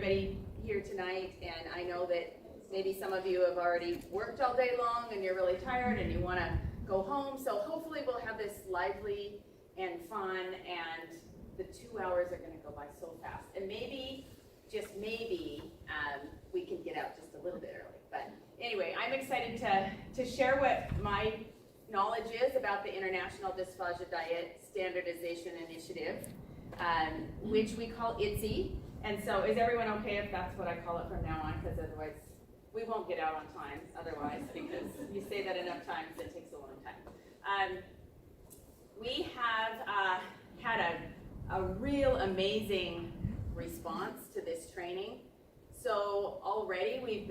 everybody here tonight, and I know that maybe some of you have already worked all day long and you're really tired and you want to go home, so hopefully we'll have this lively and fun, and the 2 hours are going to go by so fast, and maybe, just maybe, we can get out just a little bit early. But anyway, I'm excited to share what my knowledge is about the International Dysphagia Diet Standardization Initiative, which we call Iddsi. And so is everyone okay if that's what I call it from now on? Because otherwise, we won't get out on time otherwise, because you say that enough times, it takes a long time. We have had a real amazing response to this training. So already we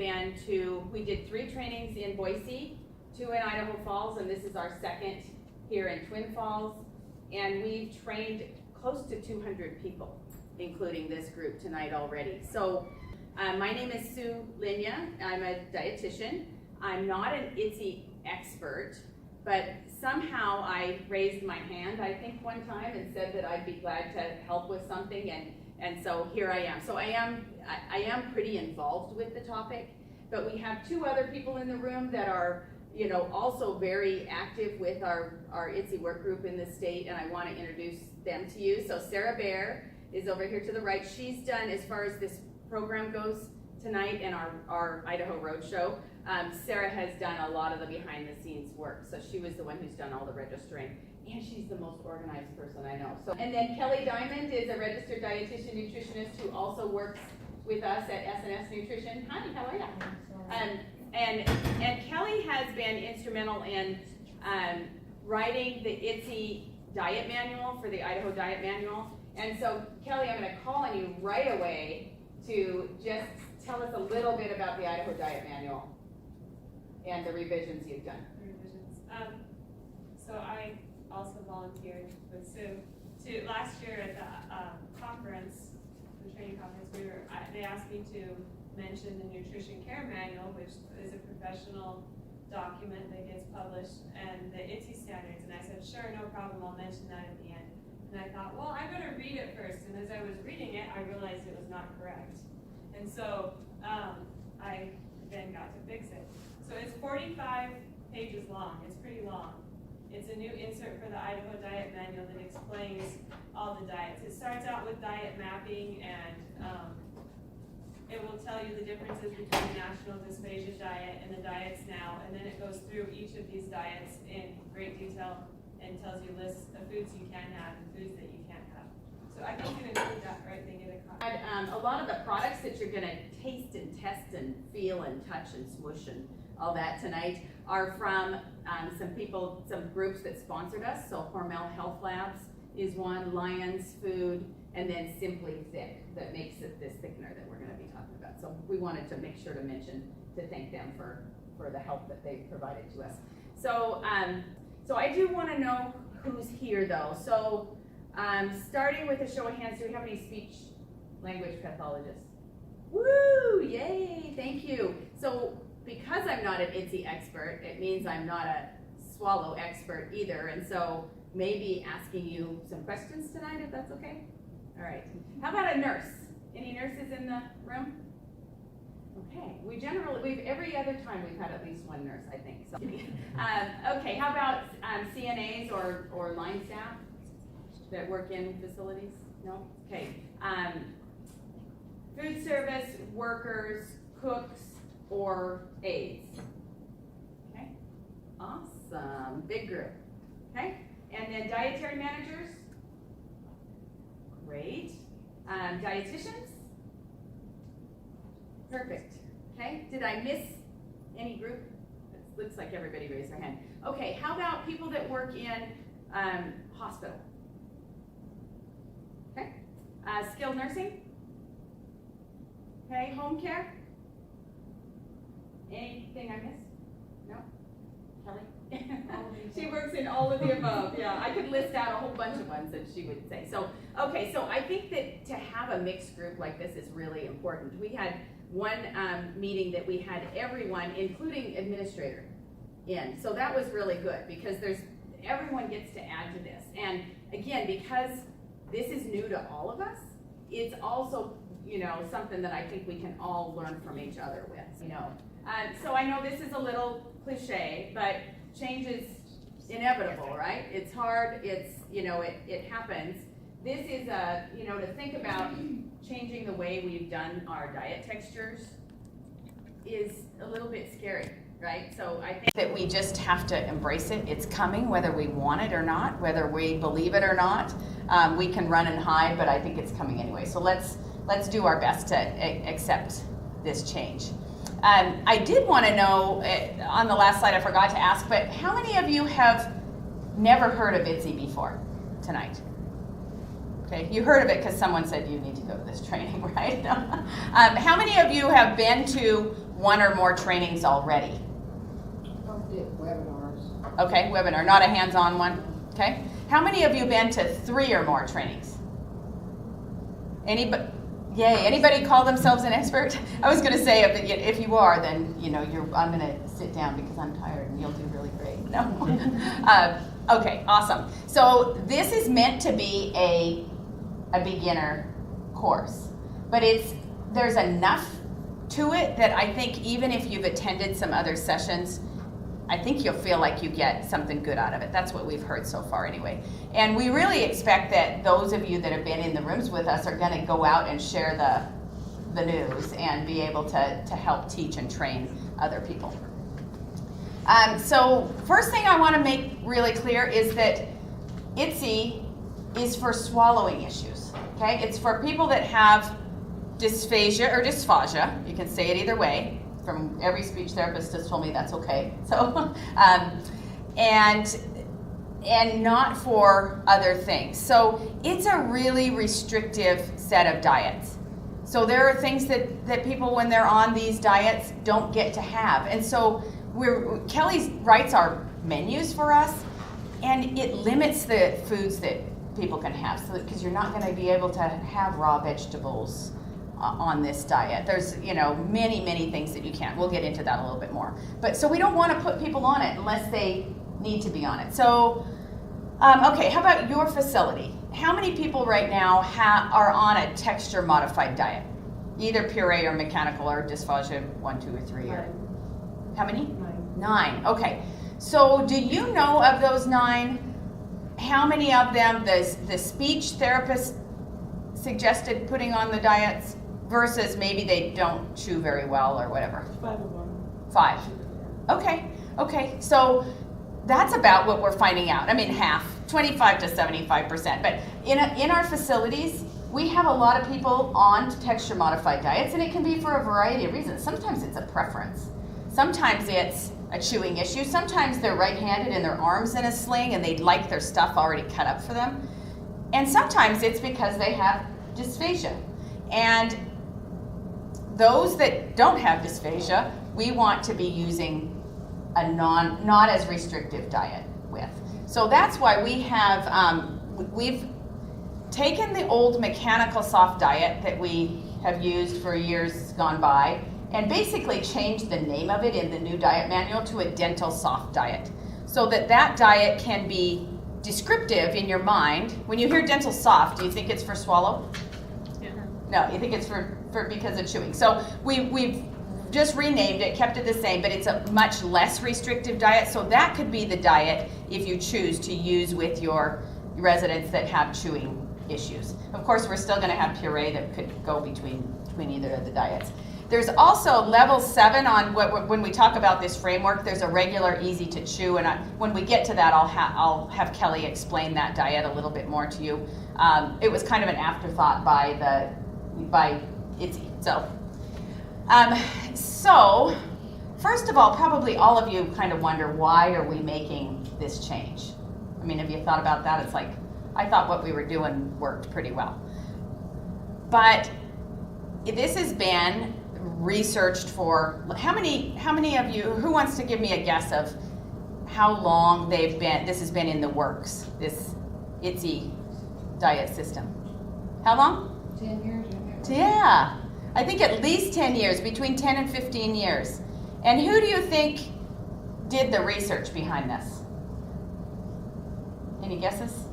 did 3 trainings in Boise, 2 in Idaho Falls, and this is our 2nd here in Twin Falls. And we've trained close to 200 people, including this group tonight already. So my name is Sue Linya. I'm a dietitian. I'm not an Iddsi expert, but somehow I raised my hand, I think one time, and said that I'd be glad to help with something, and so here I am. So I am pretty involved with the topic, but we have 2 other people in the room that are, you know, also very active with our Iddsi work group in the state, and I want to introduce them to you. So Sarah Bear is over here to the right. She's done, as far as this program goes tonight and our Idaho Roadshow, Sarah has done a lot of the behind the scenes work. So she was the one who's done all the registering, and she's the most organized person I know. So, and then Kelly Diamond is a registered dietitian nutritionist who also works with us at s&snutrition. Hi, how are you? And Kelly has been instrumental in writing the Iddsi diet manual for the Idaho Diet Manual. And so, Kelly, I'm going to call on you right away to just tell us a little bit about the Idaho Diet Manual and the revisions you've done. So I also volunteered with Sue last year at the conference, the training conference. They asked me to mention the Nutrition Care Manual, which is a professional document that gets published, and the Iddsi standards. And I said, sure, no problem, I'll mention that at the end. And I thought, well, I better read it first. And as I was reading it, I realized it was not correct. And so I then got to fix it. So it's 45 pages long. It's pretty long. It's a new insert for the Idaho Diet Manual that explains all the diets. It starts out with diet mapping, and it will tell you the differences between the National Dysphagia Diet and the diets now, and then it goes through each of these diets in great detail and tells you lists of foods you can have and foods that you can't have. So I think you include that, right? They get a copy. A lot of the products that you're going to taste and test and feel and touch and smoosh and all that tonight are from some groups that sponsored us. So Hormel Health Labs is one, Lions Food, and then Simply Thick that makes it this thickener that we're going to be talking about. So we wanted to make sure to thank them for the help that they provided to us. So so I do want to know who's here though. So starting with a show of hands, do we have any speech language pathologists? Woo! Yay! Thank you. So because I'm not an Iddsi expert, it means I'm not a swallow expert either, and so maybe asking you some questions tonight, if that's okay? All right. How about a nurse? Any nurses in the room? Okay. We've every other time we've had at least one nurse, I think. So, okay. How about CNAs or line staff that work in facilities? No. Okay. Food service workers, cooks, or aides. Okay. Awesome. Big group. Okay. And then dietary managers. Great. Dietitians? Perfect. Okay. Did I miss any group? It looks like everybody raised their hand. Okay. How about people that work in hospital? Okay. Skilled nursing? Okay. Home care? Anything I missed? No? Kelly? She works in all of the above. Yeah, I could list out a whole bunch of ones that she would say. So, okay, so I think that to have a mixed group like this is really important. We had one meeting that we had everyone, including administrator, in. So that was really good because everyone gets to add to this. And again, because this is new to all of us, it's also you know, something that I think we can all learn from each other with, you know. So I know this is a little cliche, but change is inevitable, right? It's hard, it's, you know, it happens. This is you know, to think about changing the way we've done our diet textures is a little bit scary, right? So I think that we just have to embrace it. It's coming, whether we want it or not, whether we believe it or not. We can run and hide, but I think it's coming anyway. So let's do our best to accept this change. I did want to know, on the last slide I forgot to ask, but how many of you have never heard of Iddsi before tonight? Okay, you heard of it because someone said you need to go to this training, right? How many of you have been to one or more trainings already? Webinars. Okay, webinar, not a hands-on one. Okay. How many of you been to 3 or more trainings? Anybody? Yay, anybody call themselves an expert? I was going to say, if you are, then, you know, I'm going to sit down because I'm tired and you'll do really great. No? Okay, awesome. So this is meant to be a beginner course, but there's enough to it that I think even if you've attended some other sessions, I think you'll feel like you get something good out of it. That's what we've heard so far anyway. And we really expect that those of you that have been in the rooms with us are going to go out and share the news and be able to help teach and train other people. So first thing I want to make really clear is that Iddsi is for swallowing issues. Okay, it's for people that have dysphagia or dysphagia. You can say it either way. From every speech therapist has told me that's okay. So, and not for other things. So it's a really restrictive set of diets. So there are things that people, when they're on these diets, don't get to have. And so Kelly writes our menus for us, and it limits the foods that people can have. So because you're not going to be able to have raw vegetables on this diet. There's, you know, many things that you can't. We'll get into that a little bit more. But so we don't want to put people on it unless they need to be on it. So, okay, how about your facility? How many people right now are on a texture modified diet? Either puree or mechanical or dysphagia 1, 2, or 3. Or how many? 9. Okay. So do you know of those 9, how many of them the speech therapist suggested putting on the diets versus maybe they don't chew very well or whatever? 5 of them. 5. Okay. So that's about what we're finding out. I mean, half, 25 to 75%. But in our facilities, we have a lot of people on texture modified diets, and it can be for a variety of reasons. Sometimes it's a preference. Sometimes it's a chewing issue. Sometimes they're right-handed and their arm's in a sling and they'd like their stuff already cut up for them. And sometimes it's because they have dysphagia. And those that don't have dysphagia, we want to be using a not as restrictive diet with. So that's why we have, we've taken the old mechanical soft diet that we have used for years gone by and basically changed the name of it in the new diet manual to a dental soft diet. So that diet can be descriptive in your mind. When you hear dental soft, do you think it's for swallow? Yeah. No, you think it's for because of chewing. So we've just renamed it, kept it the same, but it's a much less restrictive diet. So that could be the diet if you choose to use with your residents that have chewing issues. Of course, we're still going to have puree that could go between either of the diets. There's also level 7 on when we talk about this framework. There's a regular, easy to chew, and when we get to that, I'll have Kelly explain that diet a little bit more to you. It was kind of an afterthought by Iddsi. So first of all, probably all of you kind of wonder, why are we making this change? I mean, have you thought about that? It's like, I thought what we were doing worked pretty well. This has been researched for, how many of you, who wants to give me a guess of how long this has been in the works, this Iddsi diet system? How long? 10 years. Yeah, I think at least 10 years, between 10 and 15 years. And who do you think did the research behind this? Any guesses?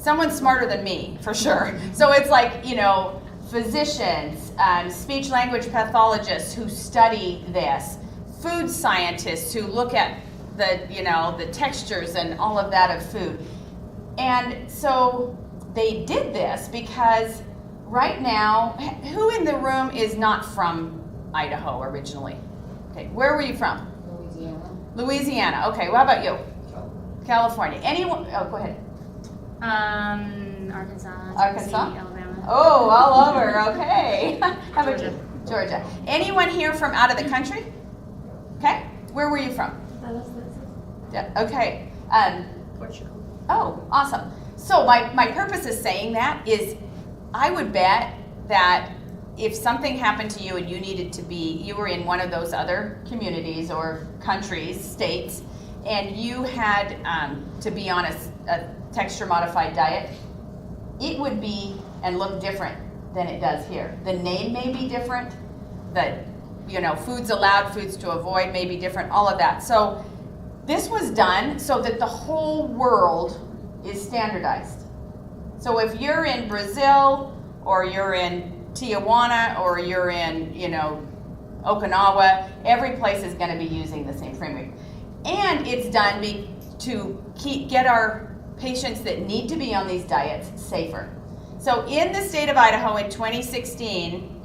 someone smarter than me, for sure. So it's like, you know, physicians, speech language pathologists who study this, food scientists who look at the, you know, the textures and all of that of food. And so they did this because right now, who in the room is not from Idaho originally? Okay, where were you from? Louisiana. Okay, well, how about you? California. Anyone? Oh, go ahead. Arkansas, Arkansas? Tennessee, Alabama. Oh, all over. Okay. How about Georgia. you? Georgia. Anyone here from out of the country? Okay. Where were you from? Yeah. Okay. Portugal. Oh, awesome. So my purpose of saying that is I would bet that if something happened to you and you were in one of those other communities or countries, states, and you had to be on a texture modified diet, it would be and look different than it does here. The name may be different, the, you know, foods allowed, foods to avoid may be different, all of that. So this was done so that the whole world is standardized. So if you're in Brazil or you're in Tijuana or you're in, you know, Okinawa, every place is going to be using the same framework. And it's done to get our patients that need to be on these diets safer. So in the state of Idaho in 2016,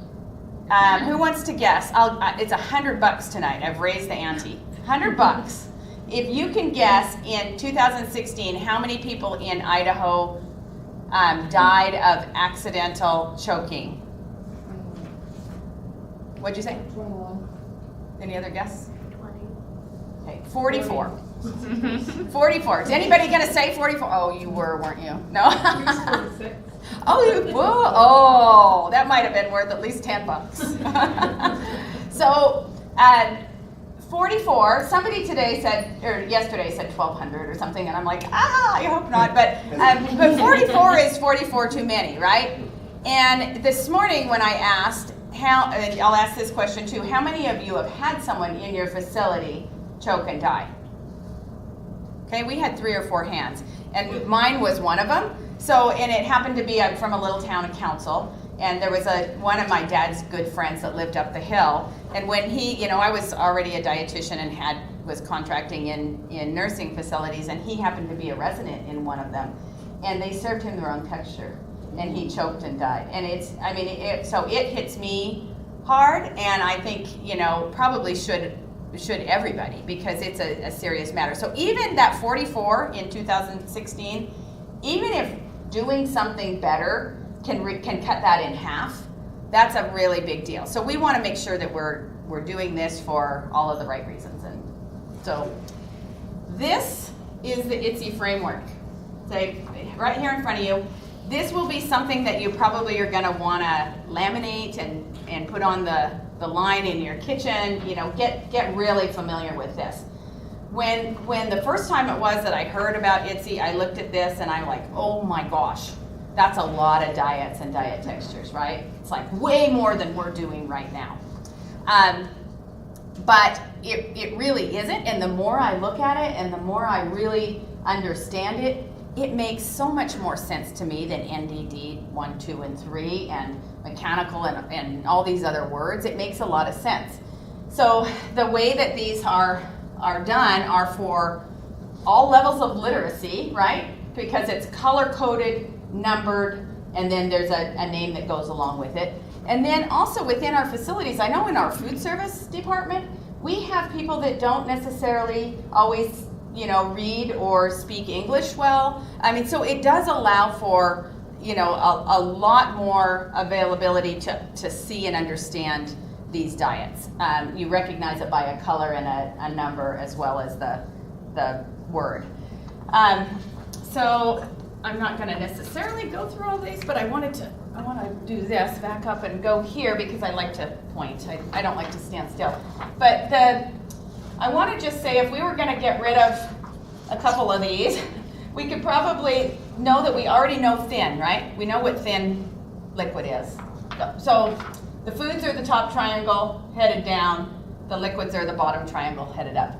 who wants to guess? It's $100 tonight. I've raised the ante. $100. If you can guess in 2016 how many people in Idaho died of accidental choking. What'd you say? 21. Any other guess? 20. Okay, 44. 44. Is anybody going to say 44? Oh, you were, weren't you? No? Oh, whoa, oh, that might have been worth at least $10. So, 44, somebody today said, or yesterday said 1,200 or something, and I'm like, I hope not, but 44 is 44 too many, right? And this morning when I asked, and I'll ask this question too, how many of you have had someone in your facility choke and die? Okay, we had 3 or 4 hands, and mine was one of them. So, and it happened to be, I'm from a little town of Council, and there was one of my dad's good friends that lived up the hill, and when he, you know, I was already a dietitian and was contracting in nursing facilities, and he happened to be a resident in one of them, and they served him the wrong texture, and he choked and died. And so it hits me hard, and I think, you know, probably should everybody, because it's a serious matter. So even that 44 in 2016, even if doing something better can cut that in half, that's a really big deal. So we want to make sure that we're doing this for all of the right reasons. And so this is the Iddsi framework. Say right here in front of you. This will be something that you probably are going to want to laminate and put on the line in your kitchen. You know, get really familiar with this. When the first time it was that I heard about Iddsi, I looked at this and I'm like, oh my gosh, that's a lot of diets and diet textures, right? It's like way more than we're doing right now. But it really isn't, and the more I look at it and the more I really understand it, it makes so much more sense to me than NDD 1, 2, and 3 and mechanical and all these other words. It makes a lot of sense. So the way that these are done are for all levels of literacy, right? Because it's color-coded, numbered, and then there's a name that goes along with it. And then also within our facilities, I know in our food service department, we have people that don't necessarily always, you know, read or speak English well. I mean, so it does allow for, you know, a lot more availability to see and understand these diets. You recognize it by a color and a number as well as the word. So I'm not going to necessarily go through all these, but I want to do this, back up and go here because I like to point. I don't like to stand still. But I want to just say if we were going to get rid of a couple of these, we could probably know that we already know thin, right? We know what thin liquid is. So the foods are the top triangle headed down. The liquids are the bottom triangle headed up.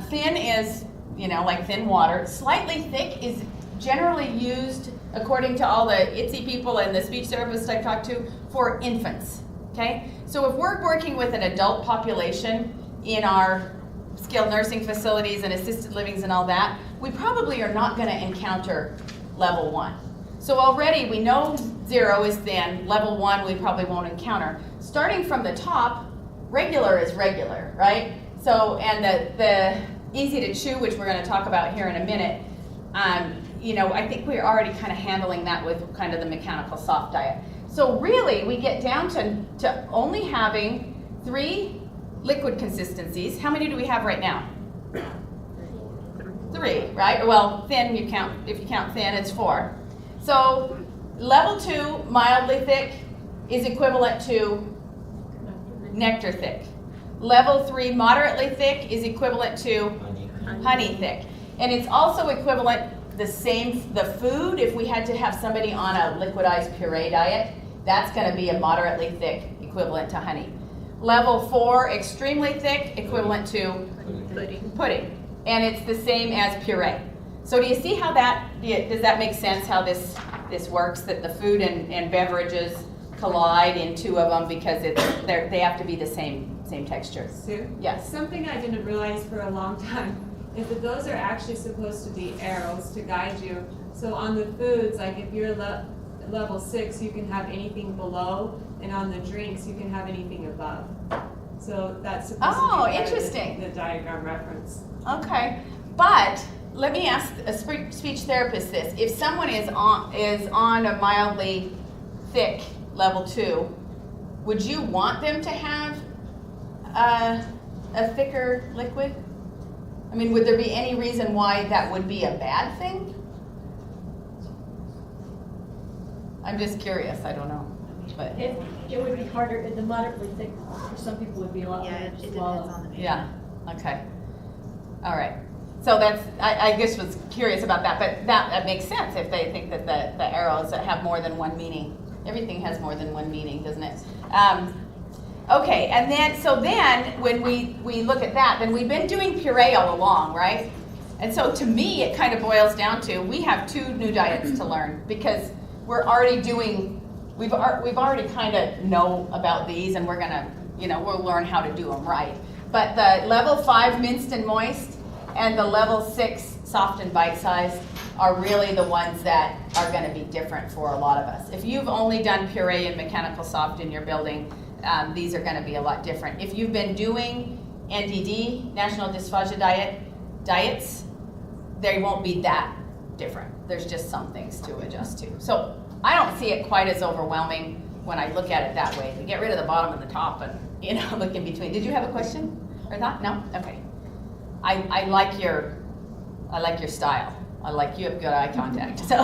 Thin is, you know, like thin water. Slightly thick is generally used, according to all the Iddsi people and the speech therapists I've talked to, for infants, okay? So if we're working with an adult population in our skilled nursing facilities and assisted livings and all that, we probably are not gonna encounter level 1. So already we know 0 is thin, level 1 we probably won't encounter. Starting from the top, regular is regular, right? So, and the easy to chew, which we're going to talk about here in a minute, you know, I think we're already kind of handling that with kind of the mechanical soft diet. So really, we get down to only having 3 liquid consistencies. How many do we have right now? 3, right? Well, thin, you count, if you count thin, it's 4. So level 2, mildly thick, is equivalent to nectar thick. Level 3, moderately thick, is equivalent to honey thick. And it's also equivalent, the food, if we had to have somebody on a liquidized puree diet, that's going to be a moderately thick, equivalent to honey. Level 4, extremely thick, equivalent to pudding. And it's the same as puree. So do you see how does that make sense, how this works, that the food and beverages collide in 2 of them because they have to be the same texture? Sue? Yes. Something I didn't realize for a long time is that those are actually supposed to be arrows to guide you. So on the foods, like if you're level 6, you can have anything below, and on the drinks, you can have anything above. So that's supposed to be part interesting. of the diagram reference. Okay, but let me ask a speech therapist this. If someone is on a mildly thick level 2, would you want them to have a thicker liquid? I mean, would there be any reason why that would be a bad thing? I'm just curious, I don't know. But It would be harder, the moderately thick, for some people would be a lot harder to swallow. yeah, okay. All right. So that's, I just was curious about that, but that makes sense if they think that the arrows that have more than one meaning. Everything has more than one meaning, doesn't it? Okay, and then when we look at that, then we've been doing puree all along, right? And so to me, it kind of boils down to, we have 2 new diets to learn because we're already doing, we've already kind of know about these, and we're gonna, you know, we'll learn how to do them right. But the level 5 minced and moist and the level 6 soft and bite-sized are really the ones that are going to be different for a lot of us. If you've only done puree and mechanical soft in your building, these are going to be a lot different. If you've been doing NDD, National Dysphagia diets, they won't be that different. There's just some things to adjust to. So I don't see it quite as overwhelming when I look at it that way. We get rid of the bottom and the top and, you know, look in between. Did you have a question or thought? No? Okay. I like your style. I like you have good eye contact. So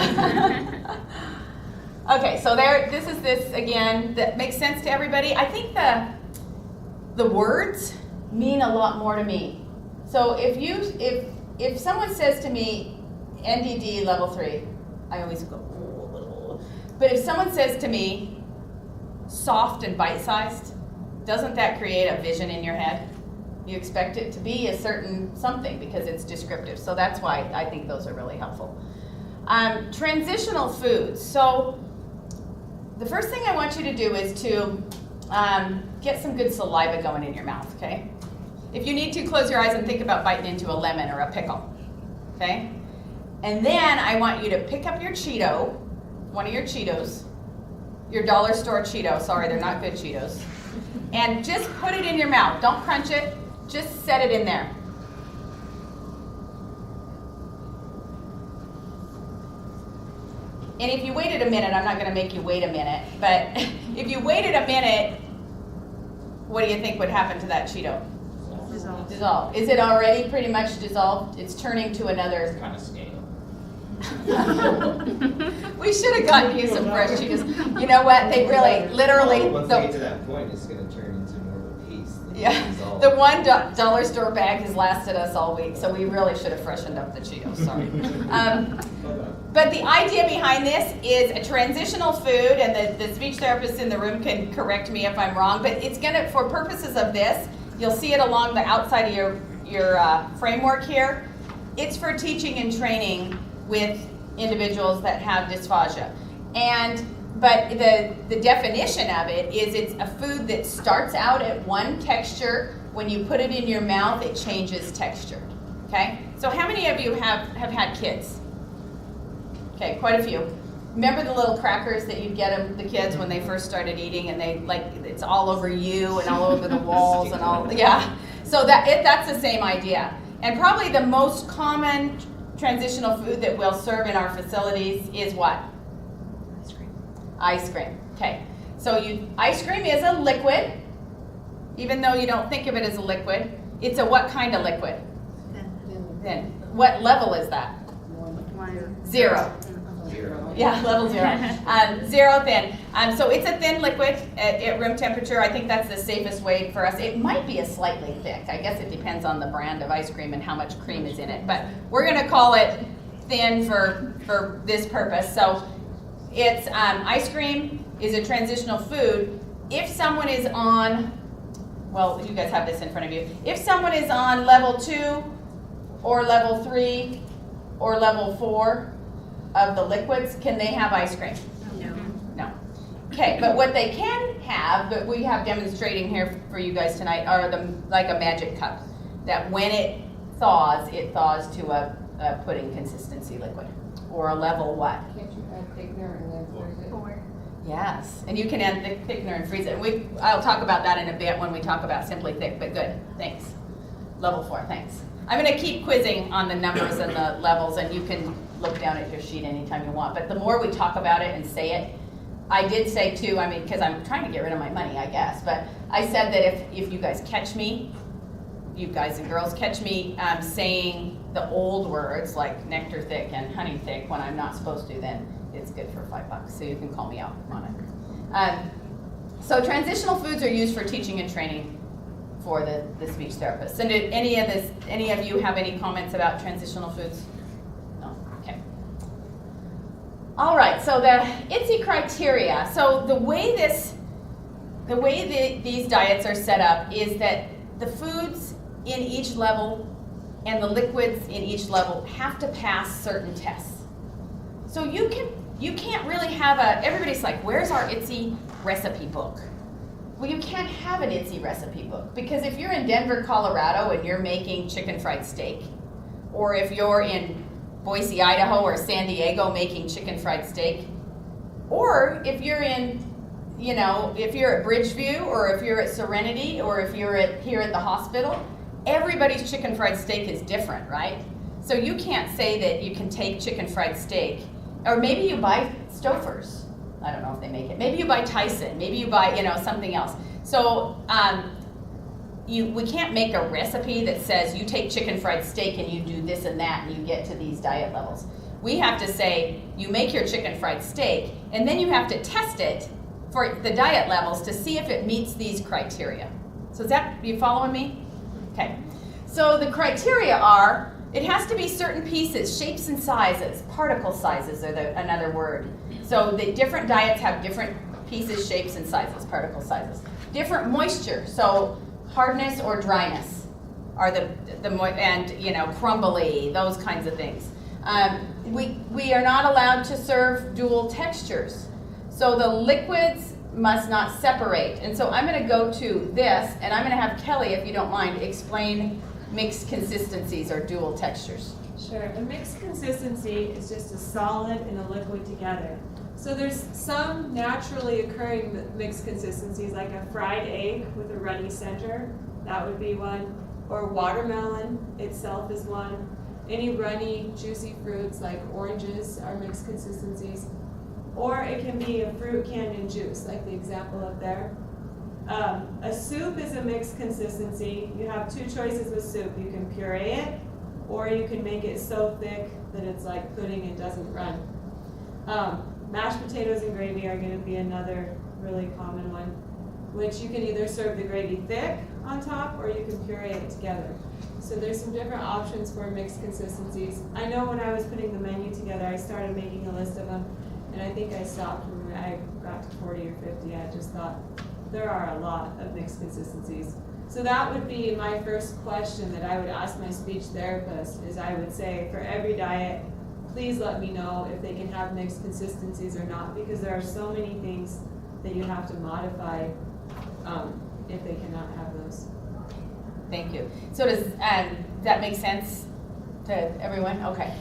okay, so this again, that makes sense to everybody. I think the words mean a lot more to me. So if someone says to me NDD level 3, I always go, oh. But if someone says to me soft and bite-sized, doesn't that create a vision in your head? You expect it to be a certain something because it's descriptive. So that's why I think those are really helpful. Transitional foods. So the first thing I want you to do is to get some good saliva going in your mouth, okay? If you need to, close your eyes and think about biting into a lemon or a pickle, okay? And then I want you to pick up your Cheeto, one of your Cheetos, your dollar store Cheeto. Sorry, they're not good Cheetos. And just put it in your mouth. Don't crunch it. Just set it in there. And if you waited a minute, I'm not going to make you wait a minute, but if you waited a minute, what do you think would happen to that Cheeto? Dissolve. Is it already pretty much dissolved? It's turning to another. Kind of scale. We should have gotten you some fresh Cheetos. You know what? They really, literally. Once they get to that point, it's going to turn into more of a paste. Yeah. The one dollar store bag has lasted us all week, so we really should have freshened up the Cheetos. Sorry. But the idea behind this is a transitional food, and the speech therapists in the room can correct me if I'm wrong, but it's going to, for purposes of this, you'll see it along the outside of your framework here. It's for teaching and training with individuals that have dysphagia. But the definition of it is it's a food that starts out at one texture. When you put it in your mouth, it changes texture. Okay? So how many of you have had kids? Okay, quite a few. Remember the little crackers that you'd get the kids when they first started eating, and they it's all over you and all over the walls and all, yeah. So that's the same idea. And probably the most common transitional food that we'll serve in our facilities is what? Ice cream. Ice cream. Okay. So ice cream is a liquid, even though you don't think of it as a liquid. It's a what kind of liquid? Thin. What level is that? 0. Yeah, level 0. 0 thin. So it's a thin liquid at room temperature. I think that's the safest way for us. It might be a slightly thick. I guess it depends on the brand of ice cream and how much cream is in it. But we're going to call it thin for this purpose. So it's ice cream is a transitional food. If someone is on, well, you guys have this in front of you. If someone is on level 2 or level 3 or level 4 of the liquids, can they have ice cream? No. Okay, but what they can have, that we have demonstrating here for you guys tonight, are like a magic cup. That when it thaws to a pudding consistency liquid. Or a level what? Can't you add thickener and then freeze it? 4. Yes, and you can add thickener and freeze it. I'll talk about that in a bit when we talk about Simply Thick, but good, thanks. Level 4, thanks. I'm going to keep quizzing on the numbers and the levels, and you can look down at your sheet anytime you want. But the more we talk about it and say it, I did say too, I mean, because I'm trying to get rid of my money, I guess, but I said that if you guys catch me, you guys and girls catch me saying the old words like nectar thick and honey thick when I'm not supposed to, then it's good for $5, so you can call me out on it. So transitional foods are used for teaching and training for the speech therapists. And did any of you have any comments about transitional foods? No? Okay. All right, so the Iddsi criteria. So the way these diets are set up is that the foods in each level and the liquids in each level have to pass certain tests. So you can't really have everybody's like, where's our Iddsi recipe book? Well, you can't have an Iddsi recipe book, because if you're in Denver, Colorado, and you're making chicken fried steak, or if you're in Boise, Idaho, or San Diego making chicken fried steak, or if you're in, if you're at Bridgeview, or if you're at Serenity, or if you're here at the hospital, everybody's chicken fried steak is different, right? So you can't say that you can take chicken fried steak, or maybe you buy Stouffer's. I don't know if they make it. Maybe you buy Tyson. Maybe you buy, something else. So we can't make a recipe that says you take chicken fried steak and you do this and that and you get to these diet levels. We have to say you make your chicken fried steak and then you have to test it for the diet levels to see if it meets these criteria. So you following me? Okay. So the criteria are, it has to be certain pieces, shapes and sizes. Particle sizes are another word. So the different diets have different pieces, shapes, and sizes, particle sizes. Different moisture, so hardness or dryness are and crumbly, those kinds of things. We are not allowed to serve dual textures. So the liquids must not separate. And so I'm going to go to this, and I'm going to have Kelly, if you don't mind, explain mixed consistencies or dual textures. Sure. A mixed consistency is just a solid and a liquid together. So there's some naturally occurring mixed consistencies, like a fried egg with a runny center. That would be one. Or watermelon itself is one. Any runny, juicy fruits like oranges are mixed consistencies. Or it can be a fruit canned in juice, like the example up there. A soup is a mixed consistency. You have two choices with soup. You can puree it, or you can make it so thick that it's like pudding and doesn't run. Mashed potatoes and gravy are going to be another really common one, which you can either serve the gravy thick on top or you can puree it together. So there's some different options for mixed consistencies. I know when I was putting the menu together, I started making a list of them, and I think I stopped when I got to 40 or 50. I just thought there are a lot of mixed consistencies. So that would be my first question that I would ask my speech therapist, is I would say for every diet, please let me know if they can have mixed consistencies or not, because there are so many things that you have to modify, if they cannot have those. Thank you. So does that make sense to everyone? Okay.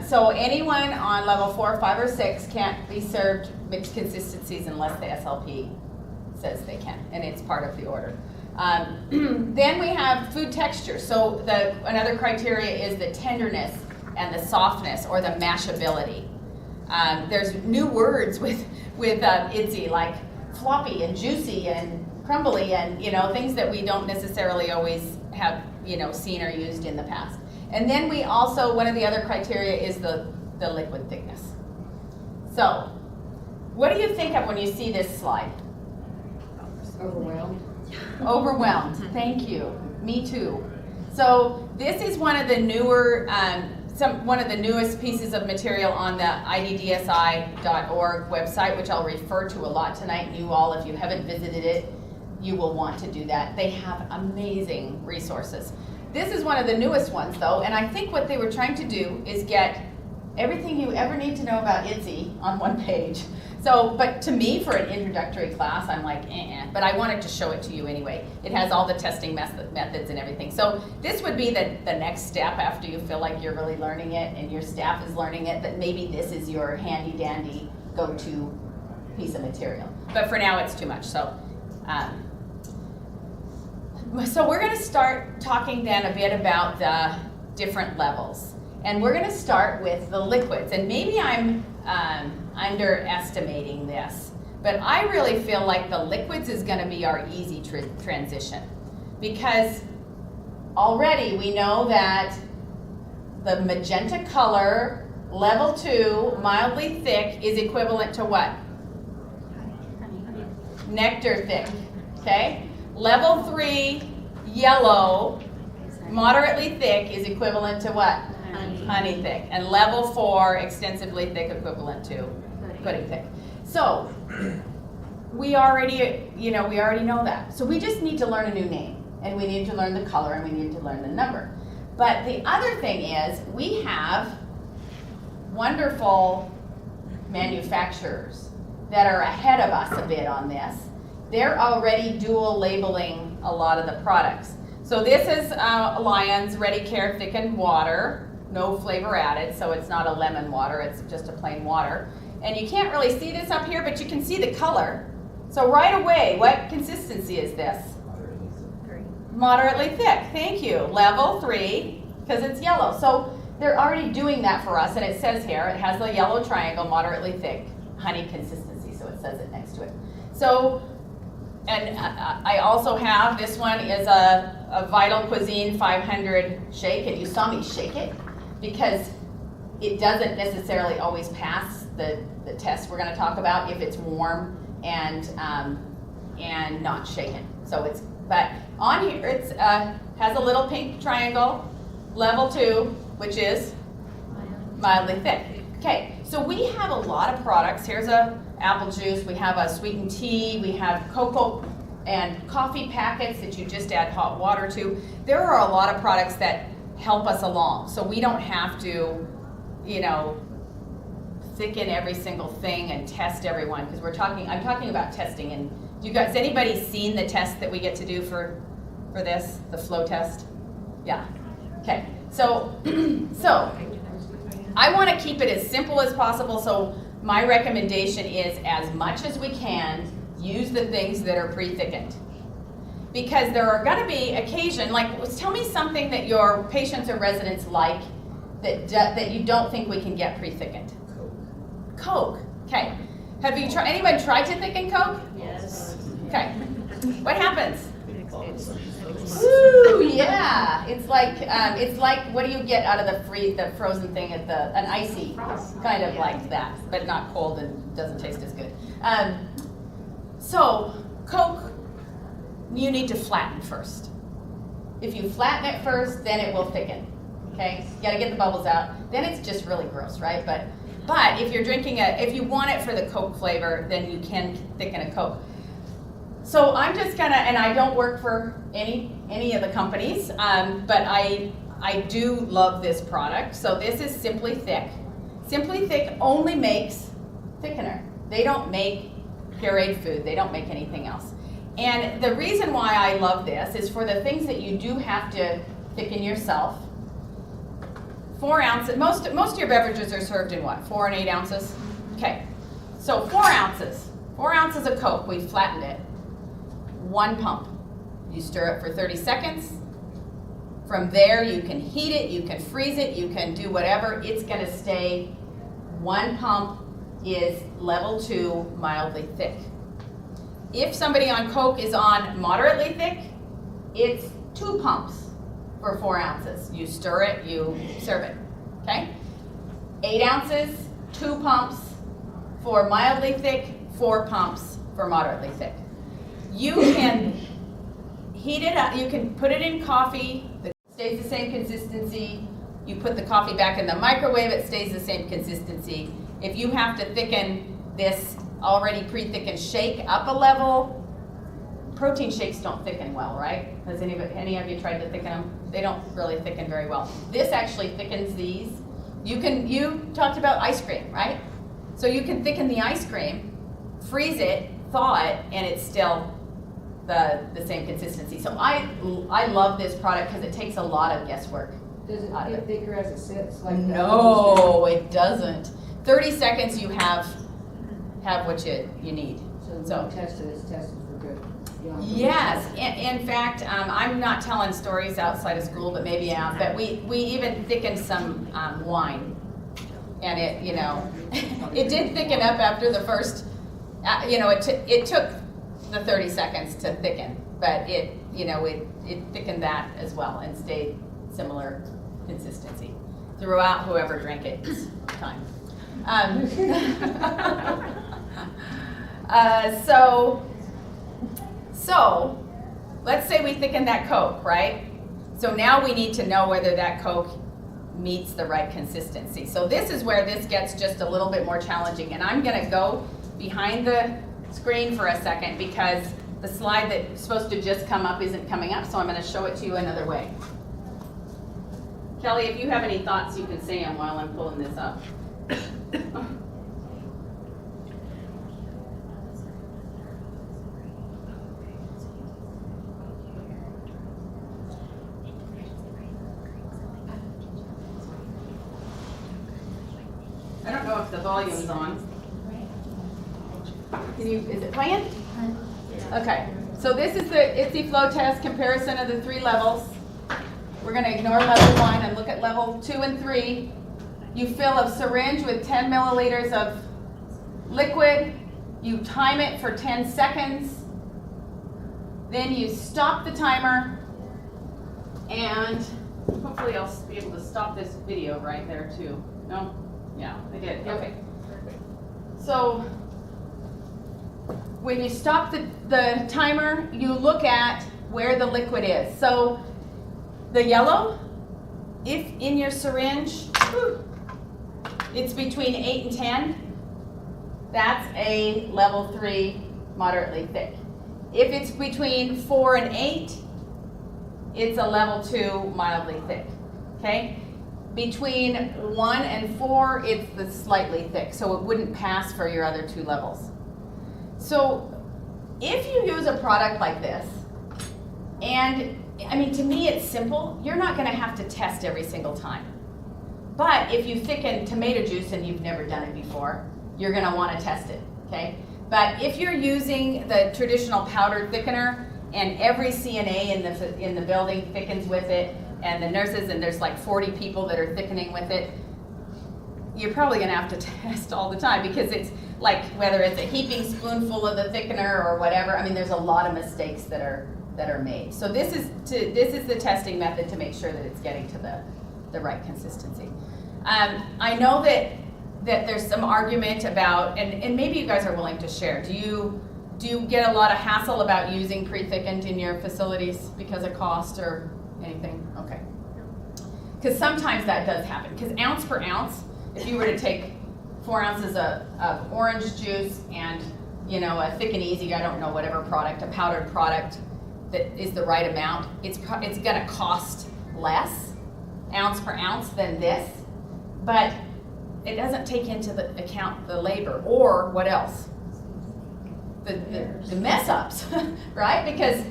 So anyone on level 4, 5, or 6 can't be served mixed consistencies unless the SLP says they can, and it's part of the order. Then we have food texture. So another criteria is the tenderness and the softness or the mashability. There's new words with Iddsi, like floppy and juicy and crumbly, and things that we don't necessarily always have seen or used in the past. And then we also, one of the other criteria is the liquid thickness. So what do you think of when you see this slide? Overwhelmed. Overwhelmed. Thank you. Me too. So this is one of the newer, one of the newest pieces of material on the iddsi.org website, which I'll refer to a lot tonight. And you all, if you haven't visited it, you will want to do that. They have amazing resources. This is one of the newest ones, though, and I think what they were trying to do is get everything you ever need to know about Iddsi on one page. So, but to me, for an introductory class, I'm like, but I wanted to show it to you anyway. It has all the testing methods and everything. So this would be the next step after you feel like you're really learning it and your staff is learning it, that maybe this is your handy dandy go-to piece of material. But for now, it's too much. So we're going to start talking then a bit about the different levels. And we're going to start with the liquids. And maybe I'm underestimating this, but I really feel like the liquids is going to be our easy transition. Because already we know that the magenta color, level 2, mildly thick, is equivalent to what? Nectar thick, okay? Level 3, yellow, moderately thick, is equivalent to what? Honey thick. And level 4, extensively thick, equivalent to pudding thick. So we already know that. So we just need to learn a new name, and we need to learn the color, and we need to learn the number. But the other thing is we have wonderful manufacturers that are ahead of us a bit on this. They're already dual labeling a lot of the products. So this is Lion's Ready Care Thickened Water, no flavor added, so it's not a lemon water, it's just a plain water. And you can't really see this up here, but you can see the color. So right away, what consistency is this? Moderately thick, thank you. Level 3, because it's yellow. So they're already doing that for us, and it says here, it has the yellow triangle, moderately thick, honey consistency, so it says it next to it. So, and I also have, this one is a Vital Cuisine 500 shake, and you saw me shake it, because it doesn't necessarily always pass the test we're going to talk about if it's warm and not shaken. So it's, but on here it's has a little pink triangle, level 2, which is mildly thick. Okay, so we have a lot of products. Here's a apple juice. We have a sweetened tea. We have cocoa and coffee packets that you just add hot water to. There are a lot of products that help us along, so we don't have to, thicken every single thing and test everyone, because I'm talking about testing. And has anybody seen the test that we get to do for this, the flow test? Yeah. Okay. So I want to keep it as simple as possible. So my recommendation is, as much as we can, use the things that are pre-thickened. Because there are going to be occasion, like, tell me something that your patients or residents like that you don't think we can get pre-thickened. Coke. Okay. Have you anyone tried to thicken Coke? Yes. Okay. What happens? Woo, yeah. It's like what do you get out of the frozen thing at an icy, kind of like that, but not cold and doesn't taste as good. So Coke, you need to flatten first. If you flatten it first, then it will thicken. Okay, you got to get the bubbles out. Then it's just really gross, right? But if you're drinking if you want it for the Coke flavor, then you can thicken a Coke. So I'm just gonna, and I don't work for any of the companies, but I do love this product. So this is Simply Thick. Simply Thick only makes thickener. They don't make pureed food. They don't make anything else. And the reason why I love this is for the things that you do have to thicken yourself. 4 ounces, most of your beverages are served in what, 4 and 8 ounces? Okay, so 4 ounces. 4 ounces of Coke, we flattened it. 1 pump. You stir it for 30 seconds. From there, you can heat it, you can freeze it, you can do whatever. It's gonna stay. 1 pump is level 2, mildly thick. If somebody on Coke is on moderately thick, it's 2 pumps for 4 ounces. You stir it, you serve it, okay? 8 ounces, 2 pumps for mildly thick, 4 pumps for moderately thick. You can heat it up, you can put it in coffee, it stays the same consistency. You put the coffee back in the microwave, it stays the same consistency. If you have to thicken this already pre-thickened shake up a level, protein shakes don't thicken well, right? Has any of you tried to thicken them? They don't really thicken very well. This actually thickens these. You talked about ice cream, right? So you can thicken the ice cream, freeze it, thaw it, and it's still the same consistency. So I love this product because it takes a lot of guesswork. Does it get thicker as it sits? Like No, it doesn't. 30 seconds you have what you need. So tested, it's tested for good. You don't have to Yes, in fact, I'm not telling stories outside of school, but maybe out. But we even thickened some wine, and it it did thicken up after the first. It took the 30 seconds to thicken, but it thickened that as well and stayed similar consistency throughout whoever drank it's time. So let's say we thicken that Coke, right? So now we need to know whether that Coke meets the right consistency. So this is where this gets just a little bit more challenging. And I'm gonna go behind the screen for a second because the slide that's supposed to just come up isn't coming up, so I'm gonna show it to you another way. Kelly, if you have any thoughts, you can say them while I'm pulling this up. I don't know if the volume's on. Is it playing? Okay, so this is the Iddsi flow test comparison of the 3 levels. We're gonna ignore level 1 and look at level 2 and 3. You fill a syringe with 10 milliliters of liquid. You time it for 10 seconds. Then you stop the timer. And hopefully I'll be able to stop this video right there too. No? Yeah, I did. Okay. So when you stop the timer, you look at where the liquid is. So the yellow, if in your syringe, it's between 8 and 10, that's a level 3 moderately thick. If it's between 4 and 8, it's a level 2 mildly thick, okay? Between 1 and 4, it's the slightly thick, so it wouldn't pass for your other 2 levels. So if you use a product like this, and I mean, to me it's simple, you're not gonna have to test every single time. But if you thicken tomato juice and you've never done it before, you're gonna wanna test it, okay? But if you're using the traditional powdered thickener and every CNA in the building thickens with it, and the nurses, and there's like 40 people that are thickening with it, you're probably gonna have to test all the time because it's like, whether it's a heaping spoonful of the thickener or whatever, I mean, there's a lot of mistakes that are made. So this is the testing method to make sure that it's getting to the right consistency. I know that there's some argument about, and maybe you guys are willing to share, do you get a lot of hassle about using pre-thickened in your facilities because of cost or anything? Okay. Because sometimes that does happen. Because ounce per ounce, if you were to take 4 ounces of orange juice and a Thick and Easy, I don't know, whatever product, a powdered product that is the right amount, it's gonna cost less ounce per ounce than this. But it doesn't take into the account the labor, or what else? The mess ups, right? Because,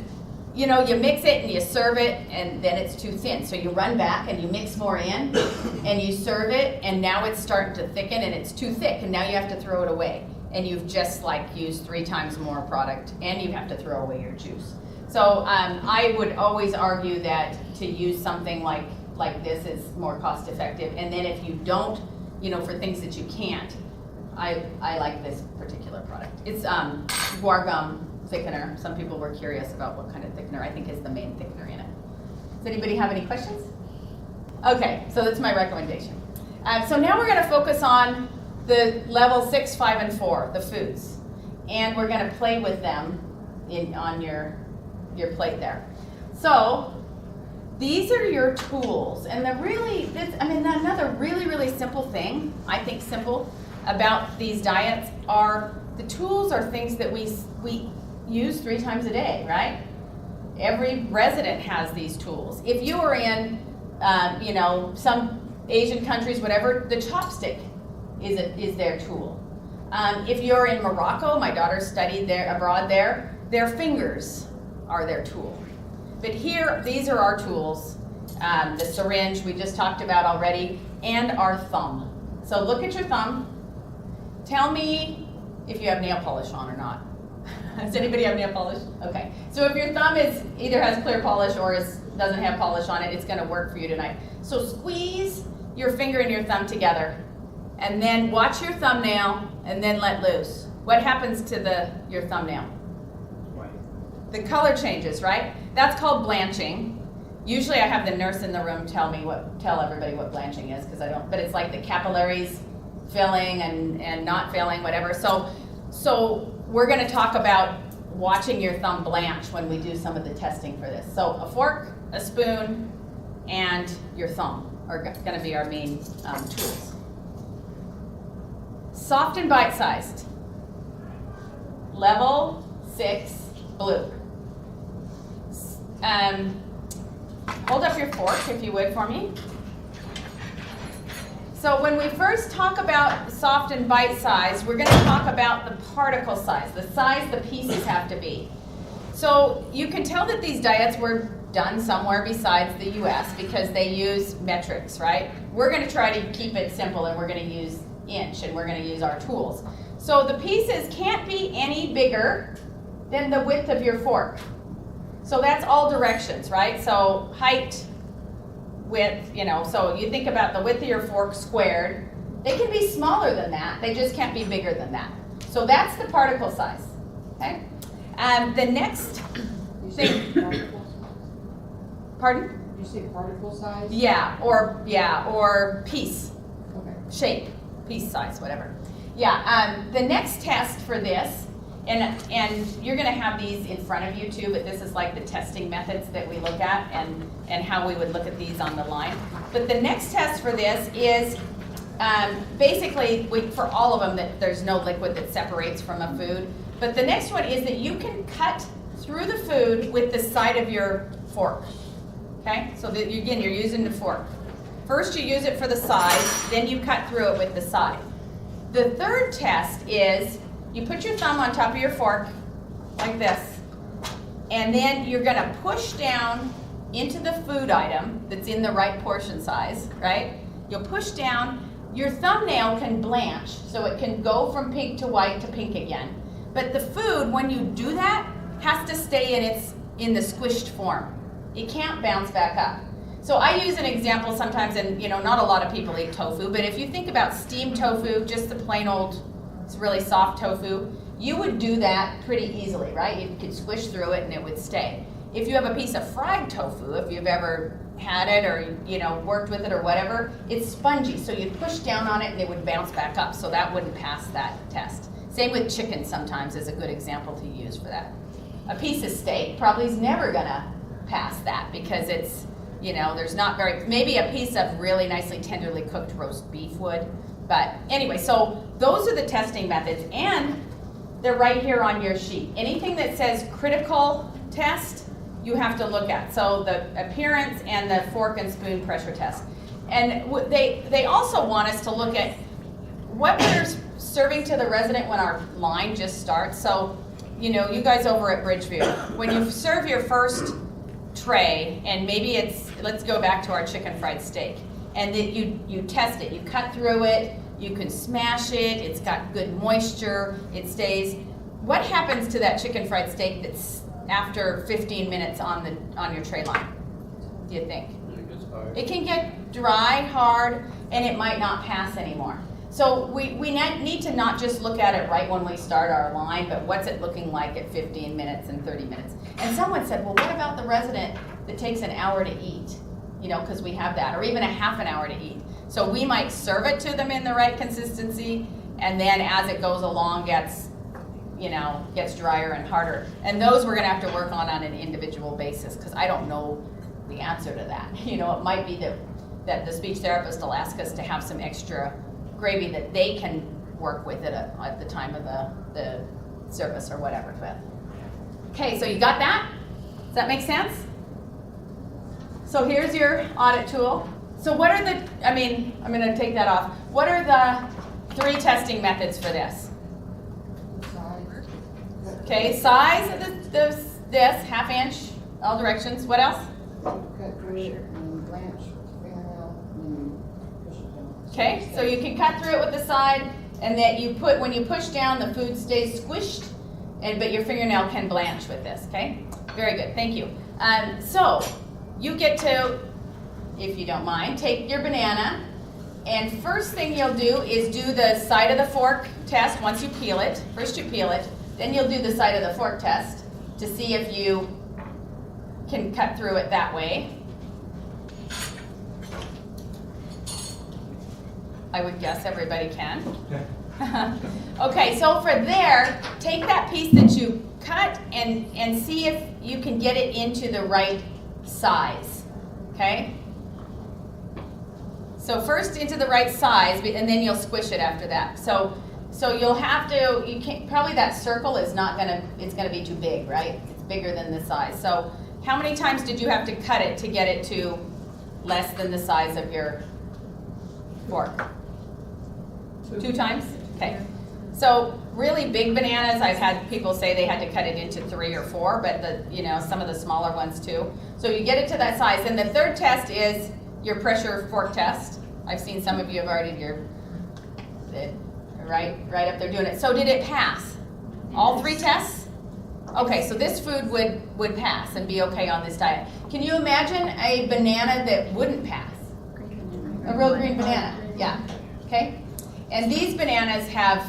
you know, you mix it and you serve it and then it's too thin. So you run back and you mix more in and you serve it and now it's starting to thicken and it's too thick and now you have to throw it away. And you've just like used 3 times more product and you have to throw away your juice. So I would always argue that to use something like this is more cost effective. And then if you don't, you know, for things that you can't, I like this particular product. It's guar gum thickener. Some people were curious about what kind of thickener I think is the main thickener in it. Does anybody have any questions? Okay, so that's my recommendation. So now we're going to focus on the level 6, 5, and 4, the foods. And we're going to play with them on your plate there. So these are your tools. And another really simple thing, I think simple, about these diets are the tools are things that we use 3 times a day, right? Every resident has these tools. If you are in, you know, some Asian countries, whatever, the chopstick is their tool. If you're in Morocco, my daughter studied there abroad there, their fingers are their tool. But here, these are our tools. The syringe we just talked about already, and our thumb. So look at your thumb. Tell me if you have nail polish on or not. Does anybody have nail polish? Okay. So if your thumb either has clear polish or doesn't have polish on it, it's going to work for you tonight. So squeeze your finger and your thumb together, and then watch your thumbnail, and then let loose. What happens to your thumbnail? The color changes, right? That's called blanching. Usually I have the nurse in the room tell everybody what blanching is, because I don't, but it's like the capillaries filling and not filling, whatever. So we're going to talk about watching your thumb blanch when we do some of the testing for this. So a fork, a spoon, and your thumb are going to be our main tools. Soft and bite-sized. Level 6 blue. Hold up your fork, if you would, for me. So when we first talk about soft and bite size, we're going to talk about the particle size, the size the pieces have to be. So you can tell that these diets were done somewhere besides the US because they use metrics, right? We're going to try to keep it simple, and we're going to use inch, and we're going to use our tools. So the pieces can't be any bigger than the width of your fork. So that's all directions, right? So height, width, you know, so you think about the width of your fork squared. They can be smaller than that. They just can't be bigger than that. So that's the particle size, okay? The next thing, pardon? Did you say particle size? Yeah, or piece, Okay. shape, piece size, whatever. Yeah, the next test for this, and you're going to have these in front of you too, but this is like the testing methods that we look at and how we would look at these on the line. But the next test for this is basically, for all of them, that there's no liquid that separates from a food. But the next one is that you can cut through the food with the side of your fork. Okay, so that again, you're using the fork. First you use it for the sides, then you cut through it with the side. The third test is you put your thumb on top of your fork, like this, and then you're going to push down into the food item that's in the right portion size, right? You'll push down. Your thumbnail can blanch, so it can go from pink to white to pink again. But the food, when you do that, has to stay in the squished form. It can't bounce back up. So I use an example sometimes, and you know, not a lot of people eat tofu, but if you think about steamed tofu, just the plain old, it's really soft tofu, you would do that pretty easily, right? You could squish through it and it would stay. If you have a piece of fried tofu, if you've ever had it or you know worked with it or whatever, it's spongy, so you'd push down on it and it would bounce back up, so that wouldn't pass that test. Same with chicken sometimes is a good example to use for that. A piece of steak probably is never gonna pass that because it's, you know, there's not maybe a piece of really nicely tenderly cooked roast beef would, but anyway, so those are the testing methods, and they're right here on your sheet. Anything that says critical test, you have to look at. So the appearance and the fork and spoon pressure test. And they also want us to look at what we're serving to the resident when our line just starts, so, you know, you guys over at Bridgeview, when you serve your first tray, and maybe it's, let's go back to our chicken fried steak, and that you test it, you cut through it, you can smash it, it's got good moisture, it stays. What happens to that chicken fried steak that's after 15 minutes on your tray line, do you think? It can get dry, hard, and it might not pass anymore. So we need to not just look at it right when we start our line, but what's it looking like at 15 minutes and 30 minutes. And someone said, well, what about the resident that takes an hour to eat? You know, because we have that, or even a half an hour to eat. So we might serve it to them in the right consistency, and then as it goes along, gets drier and harder. And those we're gonna have to work on an individual basis, because I don't know the answer to that. You know, it might be that the speech therapist will ask us to have some extra gravy that they can work with at the time of the service or whatever. But okay, so you got that? Does that make sense? So here's your audit tool. So what are I'm gonna take that off. What are the 3 testing methods for this? Okay, size of this, ½ inch, all directions. What else? Okay, so you can cut through it with the side, and that when you push down, the food stays squished, but your fingernail can blanch with this, okay? Very good, thank you. So you get to, if you don't mind, take your banana, and first thing you'll do is do the side of the fork test once you peel it. First you peel it, then you'll do the side of the fork test to see if you can cut through it that way. I would guess everybody can. Okay, so for there, take that piece that you cut and see if you can get it into the right size, okay? So first into the right size, and then you'll squish it after that. So you'll have to, probably that circle is not gonna, it's gonna be too big, right? It's bigger than the size. So how many times did you have to cut it to get it to less than the size of your fork? 2 times? Okay. So really big bananas, I've had people say they had to cut it into 3 or 4, but some of the smaller ones too. So you get it to that size. And the third test is your pressure fork test. I've seen some of you have already, right up there doing it. So did it pass? All 3 tests? Okay, so this food would pass and be okay on this diet. Can you imagine a banana that wouldn't pass? A real green banana, yeah, okay? And these bananas have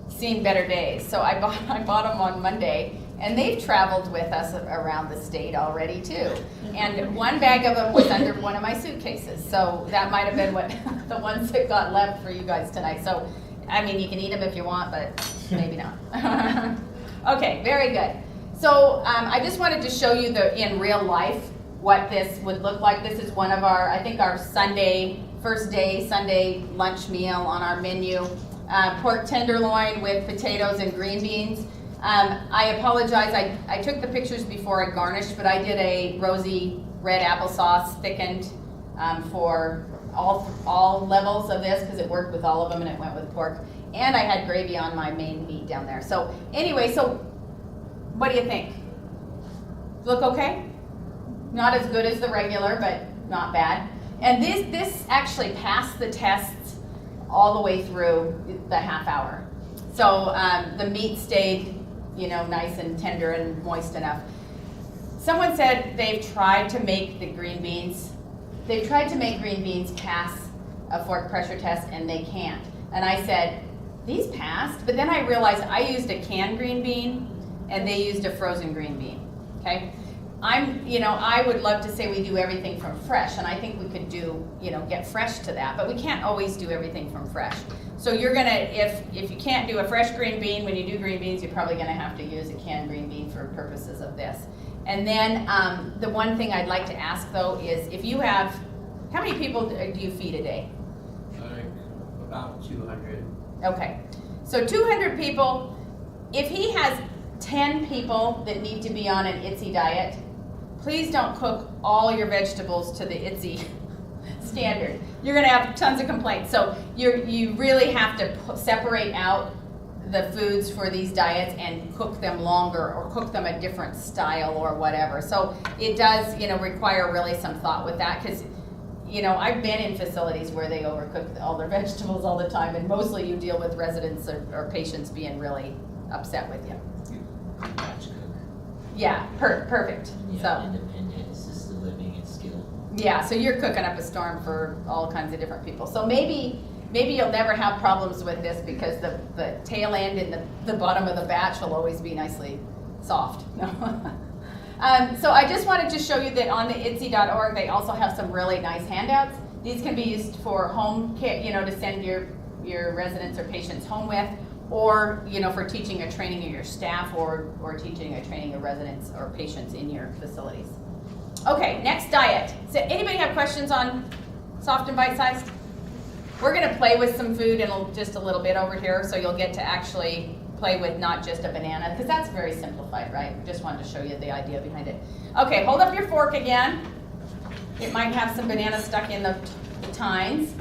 seen better days. So I bought them on Monday, and they've traveled with us around the state already too. And 1 bag of them was under one of my suitcases. So that might have been what the ones that got left for you guys tonight. So, I mean, you can eat them if you want, but maybe not. Okay, very good. So I just wanted to show you in real life what this would look like. This is one of our, I think our first day Sunday lunch meal on our menu. Pork tenderloin with potatoes and green beans. I apologize, I took the pictures before I garnished, but I did a rosy red applesauce thickened for all levels of this, because it worked with all of them and it went with pork. And I had gravy on my main meat down there. So anyway, so what do you think? Look okay? Not as good as the regular, but not bad. And this actually passed the tests all the way through the ½ hour. So the meat stayed, nice and tender and moist enough. Someone said they've tried to make the green beans. They've tried to make green beans pass a fork pressure test, and they can't. And I said, these passed, but then I realized I used a canned green bean, and they used a frozen green bean. Okay. I would love to say we do everything from fresh, and I think we could do, get fresh to that, but we can't always do everything from fresh. So you're gonna, if you can't do a fresh green bean, when you do green beans, you're probably gonna have to use a canned green bean for purposes of this. And then the one thing I'd like to ask though is, if you have, how many people do you feed a day? About 200. Okay, so 200 people, if he has 10 people that need to be on an Iddsi diet, please don't cook all your vegetables to the Iddsi standard. You're gonna have tons of complaints. So you really have to separate out the foods for these diets and cook them longer or cook them a different style or whatever. So it does, require really some thought with that, because, I've been in facilities where they overcook all their vegetables all the time, and mostly you deal with residents or patients being really upset with you. Batch cook. Yeah, perfect. Yeah, So. independent, assisted living and skill. Yeah, so you're cooking up a storm for all kinds of different people. So maybe you'll never have problems with this, because the tail end and the bottom of the batch will always be nicely soft. No. So I just wanted to show you that on the Iddsi.org they also have some really nice handouts. These can be used for home care, to send your residents or patients home with, or for teaching or training of your staff, or teaching or training of residents or patients in your facilities. Okay, next diet. So anybody have questions on soft and bite-sized? We're gonna play with some food in just a little bit over here, so you'll get to actually play with not just a banana, because that's very simplified, right? Just wanted to show you the idea behind it. Okay, hold up your fork again. It might have some banana stuck in the tines.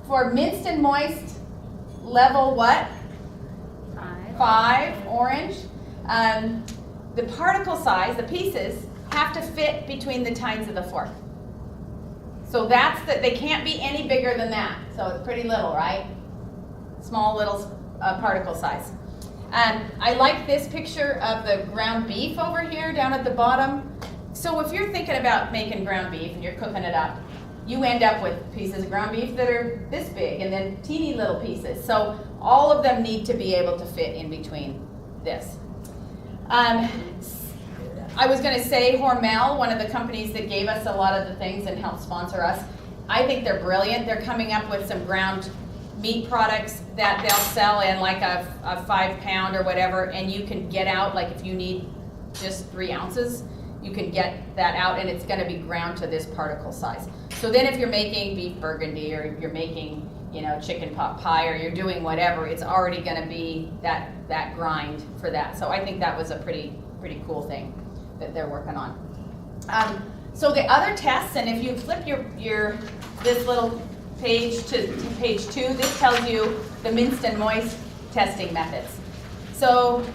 For minced and moist, level what? 5, orange. The particle size, the pieces, have to fit between the tines of the fork. So they can't be any bigger than that. So it's pretty little, right? Small little particle size. I like this picture of the ground beef over here down at the bottom. So if you're thinking about making ground beef and you're cooking it up, you end up with pieces of ground beef that are this big and then teeny little pieces. So all of them need to be able to fit in between this. I was going to say Hormel, one of the companies that gave us a lot of the things and helped sponsor us, I think they're brilliant. They're coming up with some ground meat products that they'll sell in like a 5-pound or whatever, and you can get out, like if you need just 3 ounces, you can get that out, and it's going to be ground to this particle size. So then if you're making beef burgundy, or you're making chicken pot pie, or you're doing whatever, it's already going to be that grind for that. So I think that was a pretty cool thing that they're working on. So the other tests, and if you flip this little page to page 2, this tells you the minced and moist testing methods. So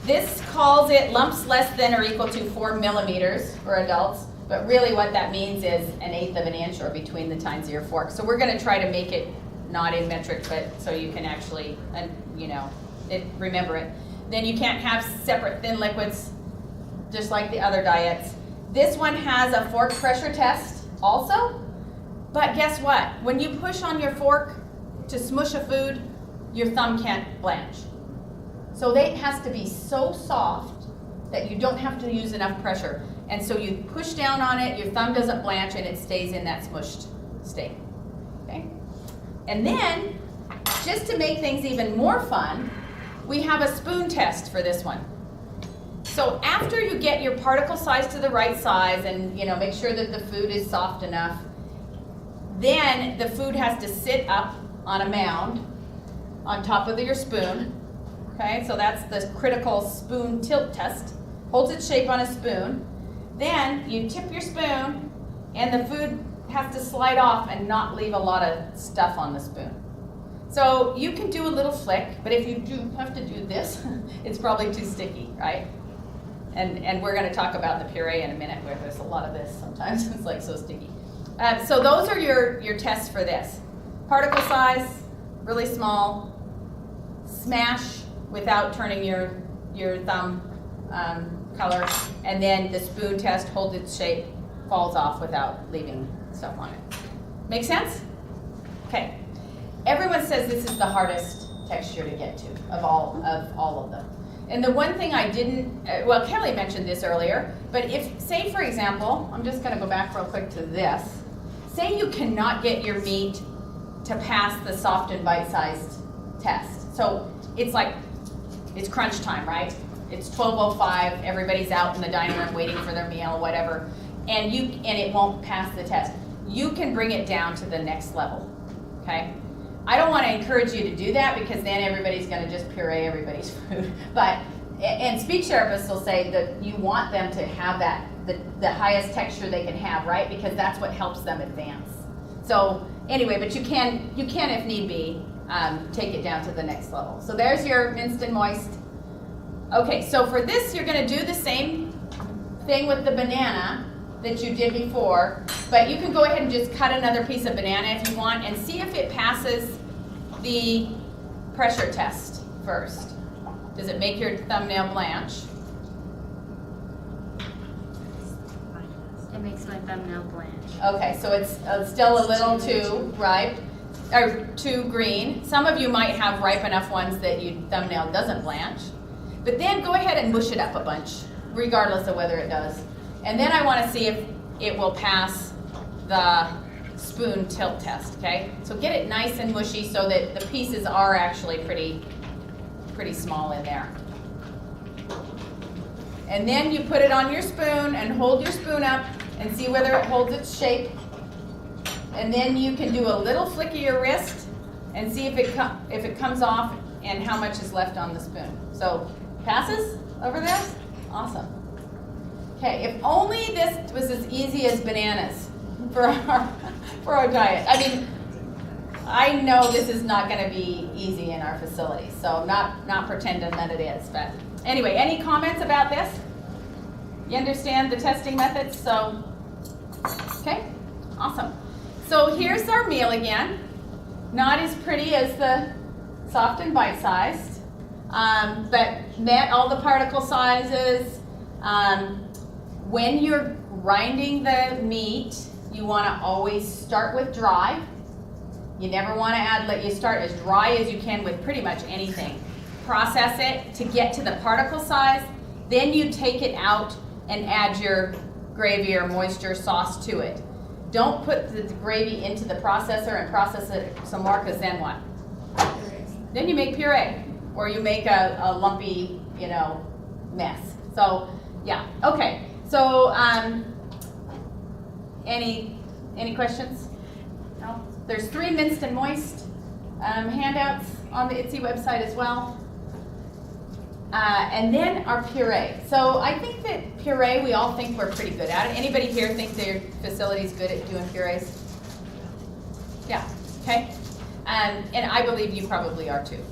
this calls it lumps less than or equal to 4 millimeters for adults, but really what that means is 1/8 of an inch or between the tines of your fork. So we're going to try to make it not in metric, but so you can actually, remember it. Then you can't have separate thin liquids, just like the other diets. This one has a fork pressure test also, but guess what? When you push on your fork to smush a food, your thumb can't blanch. So it has to be so soft that you don't have to use enough pressure. And so you push down on it, your thumb doesn't blanch, and it stays in that smushed state. Okay? And then, just to make things even more fun, we have a spoon test for this one. So after you get your particle size to the right size and make sure that the food is soft enough, then the food has to sit up on a mound on top of your spoon. Okay, so that's the critical spoon tilt test. Holds its shape on a spoon. Then you tip your spoon and the food has to slide off and not leave a lot of stuff on the spoon. So you can do a little flick, but if you do have to do this, it's probably too sticky, right? And we're going to talk about the puree in a minute, where there's a lot of this sometimes. It's like so sticky. So those are your tests for this. Particle size, really small. Smash without turning your thumb color. And then the spoon test, holds its shape, falls off without leaving stuff on it. Make sense? Okay. Everyone says this is the hardest texture to get to of all of them. And the one thing I didn't, Kelly mentioned this earlier, but say for example, I'm just going to go back real quick to this. Say you cannot get your meat to pass the soft and bite-sized test. So it's crunch time, right? It's 12:05, everybody's out in the dining room waiting for their meal, whatever, and it won't pass the test. You can bring it down to the next level, okay? I don't want to encourage you to do that, because then everybody's going to just puree everybody's food. And speech therapists will say that you want them to have that the highest texture they can have, right? Because that's what helps them advance. So anyway, but you can if need be, take it down to the next level. So there's your minced and moist. Okay, so for this, you're gonna do the same thing with the banana that you did before, but you can go ahead and just cut another piece of banana if you want and see if it passes the pressure test first. Does it make your thumbnail blanch? It makes my thumbnail blanch. Okay, so it's still a little too ripe, or too green. Some of you might have ripe enough ones that your thumbnail doesn't blanch. But then go ahead and mush it up a bunch, regardless of whether it does. And then I want to see if it will pass the spoon tilt test, okay? So get it nice and mushy so that the pieces are actually pretty small in there. And then you put it on your spoon and hold your spoon up and see whether it holds its shape. And then you can do a little flick of your wrist and see if it comes off and how much is left on the spoon. So passes over this? Awesome. Okay, if only this was as easy as bananas for our diet. I mean, I know this is not going to be easy in our facility, so not pretending that it is. But anyway, any comments about this? You understand the testing methods? So, okay, awesome. So here's our meal again. Not as pretty as the soft and bite-sized, but met all the particle sizes. When you're grinding the meat, you want to always start with dry. You never want to you start as dry as you can with pretty much anything. Process it to get to the particle size, then you take it out and add your gravy or moisture sauce to it. Don't put the gravy into the processor and process it some more, because then what? Then you make puree, or you make a lumpy, mess. So, yeah, okay. So, any questions? No? There's 3 minced and moist handouts on the Iddsi website as well. And then our puree. So I think that puree, we all think we're pretty good at it. Anybody here think their facility's good at doing purees? Yeah, okay. And I believe you probably are too.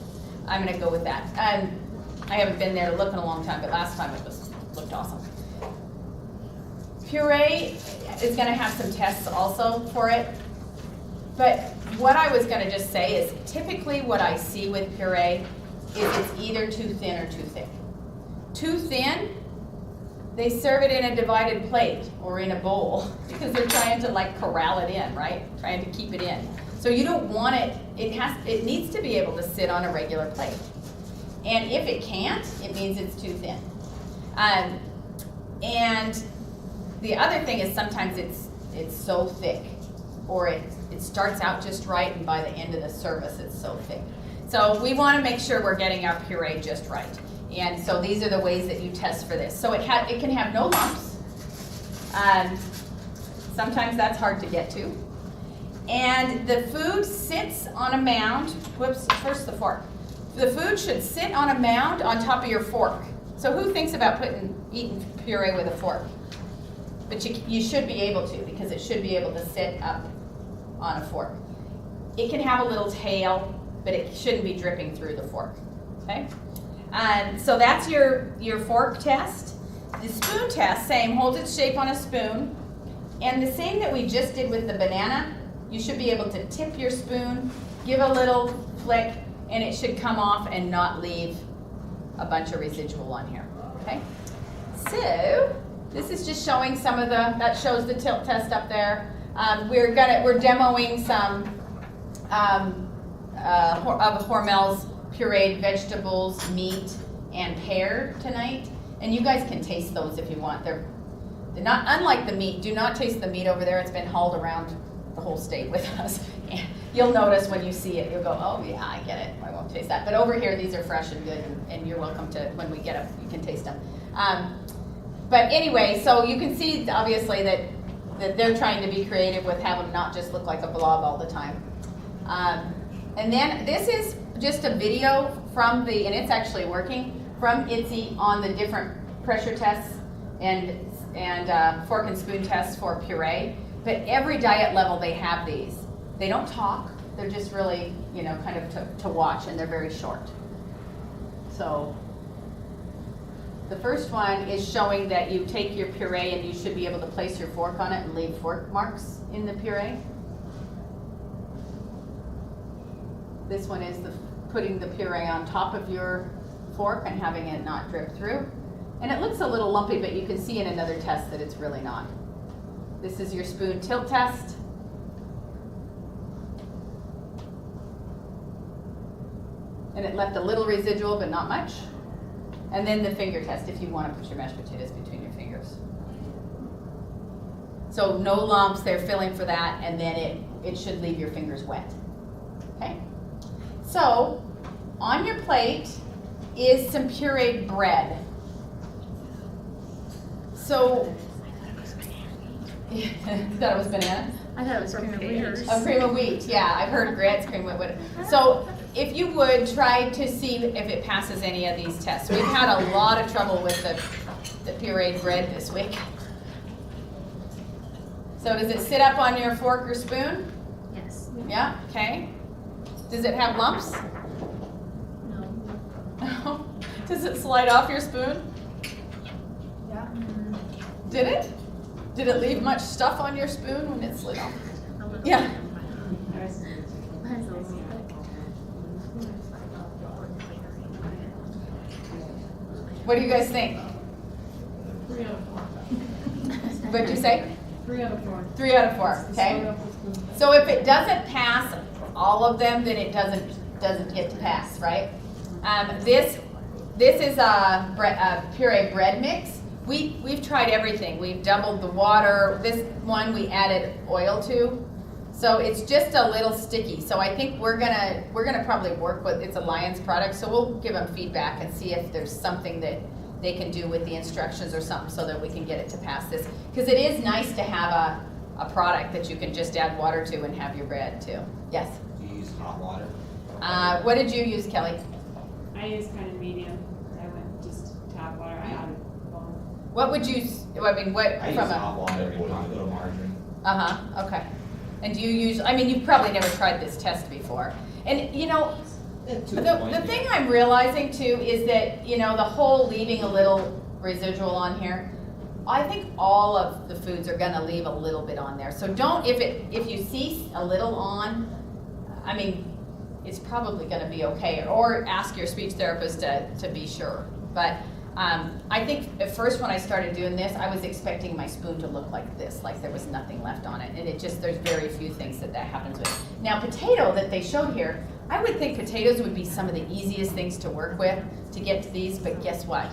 I'm gonna go with that. I haven't been there to look in a long time, but last time it looked awesome. Puree is gonna have some tests also for it. But what I was gonna just say is typically what I see with puree is it's either too thin or too thick. Too thin, they serve it in a divided plate or in a bowl because they're trying to corral it in, right? Trying to keep it in. So you don't want it, it needs to be able to sit on a regular plate. And if it can't, it means it's too thin. And the other thing is sometimes it's so thick, or it starts out just right and by the end of the service it's so thick. So we want to make sure we're getting our puree just right. And so these are the ways that you test for this. So it can have no lumps. Sometimes that's hard to get to. And the food sits on a mound. Whoops, first the fork. The food should sit on a mound on top of your fork. So who thinks about eating puree with a fork? But you should be able to, because it should be able to sit up on a fork. It can have a little tail, but it shouldn't be dripping through the fork, okay? So that's your fork test. The spoon test, same, holds its shape on a spoon. And the same that we just did with the banana, you should be able to tip your spoon, give a little flick, and it should come off and not leave a bunch of residual on here, okay? So, this is just showing some of that shows the tilt test up there. We're demoing some of Hormel's pureed vegetables, meat, and pear tonight. And you guys can taste those if you want. They're not, unlike the meat, do not taste the meat over there. It's been hauled around the whole state with us. And you'll notice when you see it, you'll go, oh yeah, I get it. I won't taste that. But over here, these are fresh and good, and you're welcome to, when we get them, you can taste them. But anyway, so you can see obviously that they're trying to be creative with having them not just look like a blob all the time. And then this is just a video from and it's actually working, from Iddsi on the different pressure tests and and fork and spoon tests for puree. But every diet level they have these. They don't talk. They're just really, you know, kind of to watch, and they're very short. So the first one is showing that you take your puree and you should be able to place your fork on it and leave fork marks in the puree. This one is putting the puree on top of your fork and having it not drip through. And it looks a little lumpy, but you can see in another test that it's really not. This is your spoon tilt test. And it left a little residual, but not much. And then the finger test, if you want to put your mashed potatoes between your fingers. So no lumps, they're filling for that, and then it should leave your fingers wet. Okay? So, on your plate is some pureed bread. So, you thought it was banana? I thought it was cream of wheat. Oh, cream of wheat, yeah, I've heard grits, cream of wheat. So, if you would try to see if it passes any of these tests. We've had a lot of trouble with the pureed bread this week. So does it sit up on your fork or spoon? Yes. Yeah, okay. Does it have lumps? No. Does it slide off your spoon? Yeah. Did it? Did it leave much stuff on your spoon when it slid off? A little Yeah. bit. Mine's a little thick. What do you guys think? 3 out of 4. What'd you say? 3 out of 4. 3 out of 4, okay? So if it doesn't pass all of them, then it doesn't get to pass, right? This is a puree bread mix. We've tried everything. We've doubled the water. This one we added oil to. So it's just a little sticky. So I think we're gonna probably work with, it's a Lions product, so we'll give them feedback and see if there's something that they can do with the instructions or something so that we can get it to pass this. Because it is nice to have a product that you can just add water to and have your bread too. Yes? Do you use hot water? What did you use, Kelly? I use kind of medium. I went just tap water. I added bone. What would you, I mean, what I use from a, hot water with a little margarine. okay. And do you use, I mean, you've probably never tried this test before. And you know, the thing I'm realizing too is that, you know, the whole leaving a little residual on here, I think all of the foods are gonna leave a little bit on there. So don't, if you see a little on, I mean, it's probably gonna be okay. Or ask your speech therapist to be sure. But I think at first when I started doing this, I was expecting my spoon to look like this, like there was nothing left on it. And it just, there's very few things that happens with. Now potato that they showed here, I would think potatoes would be some of the easiest things to work with to get to these, but guess what?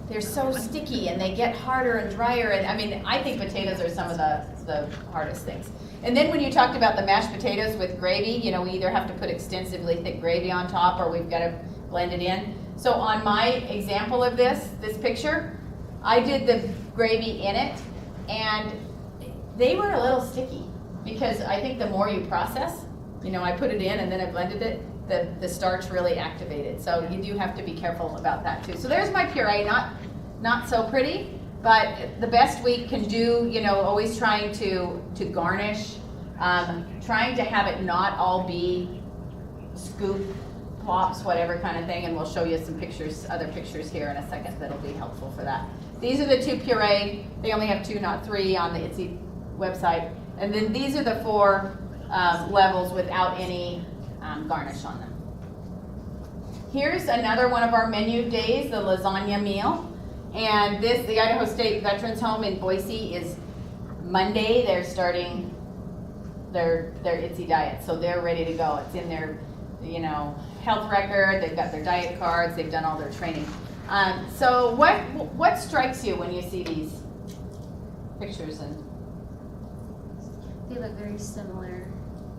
They're so sticky and they get harder and drier, and I mean, I think potatoes are some of the hardest things. And then when you talked about the mashed potatoes with gravy, you know, we either have to put extensively thick gravy on top or we've got to blend it in. So on my example of this picture, I did the gravy in it, and they were a little sticky because I think the more you process, you know, I put it in and then I blended it, the starch really activated. So you do have to be careful about that too. So there's my puree, not so pretty, but the best we can do, you know, always trying to garnish, trying to have it not all be scoop, plops, whatever kind of thing, and we'll show you some pictures, other pictures here in a second that'll be helpful for that. These are the 2 puree. They only have 2, not 3 on the Iddsi website. And then these are the 4 levels without any garnish on them. Here's another one of our menu days, the lasagna meal. And this, the Idaho State Veterans Home in Boise, is Monday. They're starting their Iddsi diet, so they're ready to go. It's in their, you know, health record. They've got their diet cards. They've done all their training. So what strikes you when you see these pictures? And They look very similar.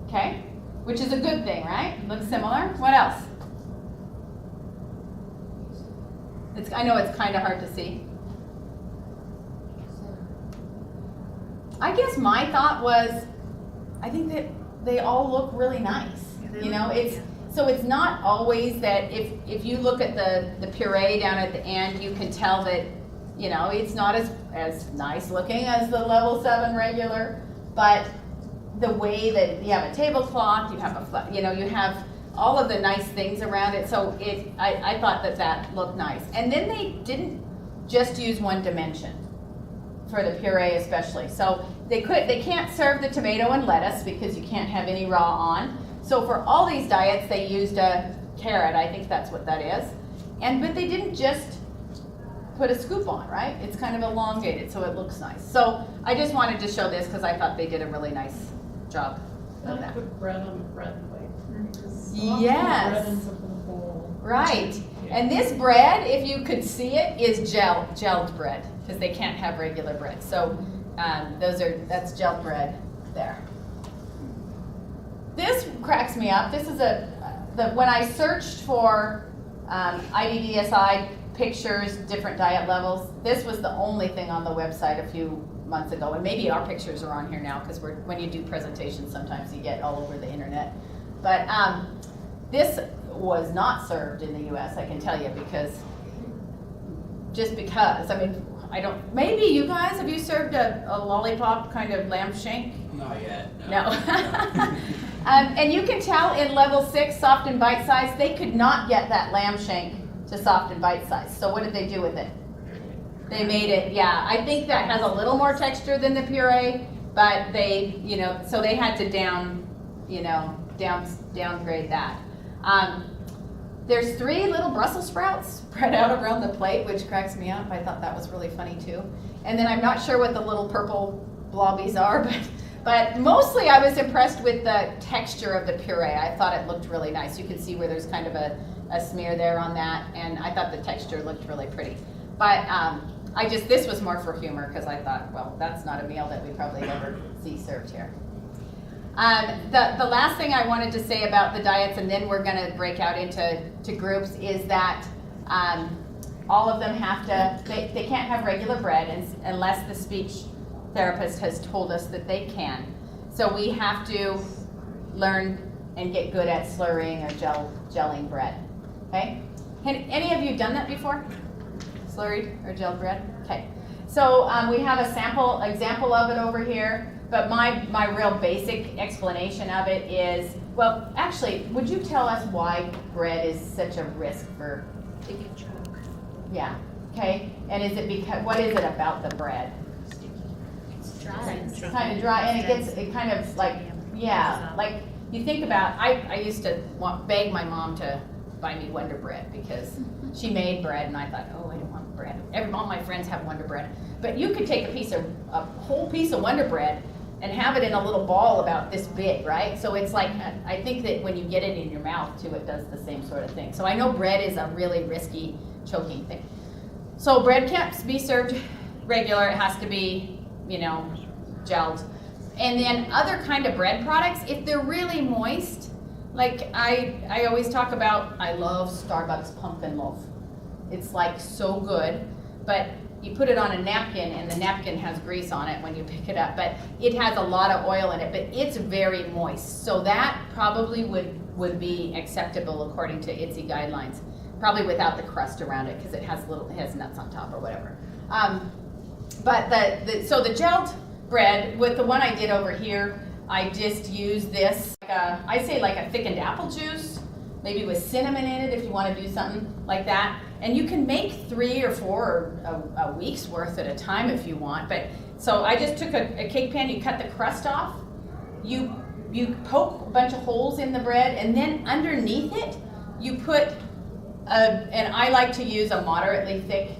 okay, which is a good thing, right? Looks similar. What else? I know it's kind of hard to see. I guess my thought was, I think that they all look really nice. You know, so it's not always that if you look at the puree down at the end, you can tell that You know, it's not as nice looking as the level 7 regular, but the way that you have a tablecloth, you have you know, you have all of the nice things around it. So I thought that looked nice. And then they didn't just use one dimension for the puree especially. So they can't serve the tomato and lettuce because you can't have any raw on. So for all these diets, they used a carrot. I think that's what that is. But they didn't just put a scoop on, right? It's kind of elongated, so it looks nice. So I just wanted to show this because I thought they did a really nice job of that. Put bread on the bread plate. Yes. Bread ends up in a bowl. Right. And this bread, if you could see it, is gelled bread because they can't have regular bread. So that's gelled bread there. This cracks me up. This is when I searched for IDDSI pictures, different diet levels, this was the only thing on the website a few months ago. And maybe our pictures are on here now because when you do presentations, sometimes you get all over the internet. But this was not served in the US, I can tell you, because I mean, maybe you guys, have you served a lollipop kind of lamb shank? Not yet. No. And you can tell in level 6, soft and bite size, they could not get that lamb shank to soft and bite size. So what did they do with it? They made it, yeah. I think that has a little more texture than the puree, but they, you know, so they had to downgrade that. There's 3 little Brussels sprouts spread out around the plate, which cracks me up. I thought that was really funny too. And then I'm not sure what the little purple blobbies are, but mostly I was impressed with the texture of the puree. I thought it looked really nice. You can see where there's kind of a smear there on that, and I thought the texture looked really pretty. But this was more for humor because I thought, well, that's not a meal that we probably ever see served here. The last thing I wanted to say about the diets, and then we're going to break out into groups, is that all of them they can't have regular bread unless the speech therapist has told us that they can. So we have to learn and get good at slurring or gelling bread. Okay? Any of you done that before? Slurried or gelled bread? Okay. So we have a example of it over here. But my real basic explanation of it is, well, actually, would you tell us why bread is such a risk for? They get choke. Yeah. Okay. And is it what is it about the bread? It's dry. It's kind of dry, and it kind of like, yeah, like you think about. I used to beg my mom to buy me Wonder Bread because she made bread, and I thought, oh, I don't want bread. All my friends have Wonder Bread, but you could take a whole piece of Wonder Bread and have it in a little ball about this big, right? So it's like, I think that when you get it in your mouth too, it does the same sort of thing. So I know bread is a really risky choking thing. So bread can't be served regular, it has to be, gelled. And then other kind of bread products, if they're really moist, like I always talk about, I love Starbucks pumpkin loaf. It's like so good, but you put it on a napkin and the napkin has grease on it when you pick it up, but it has a lot of oil in it, but it's very moist. So that probably would be acceptable according to Iddsi guidelines, probably without the crust around it because it has nuts on top or whatever. But so the gelled bread, with the one I did over here, I just used this, I say like a thickened apple juice, maybe with cinnamon in it if you want to do something like that. And you can make 3 or 4 a week's worth at a time if you want. But so I just took a cake pan, you cut the crust off, you poke a bunch of holes in the bread, and then underneath it you put and I like to use a moderately thick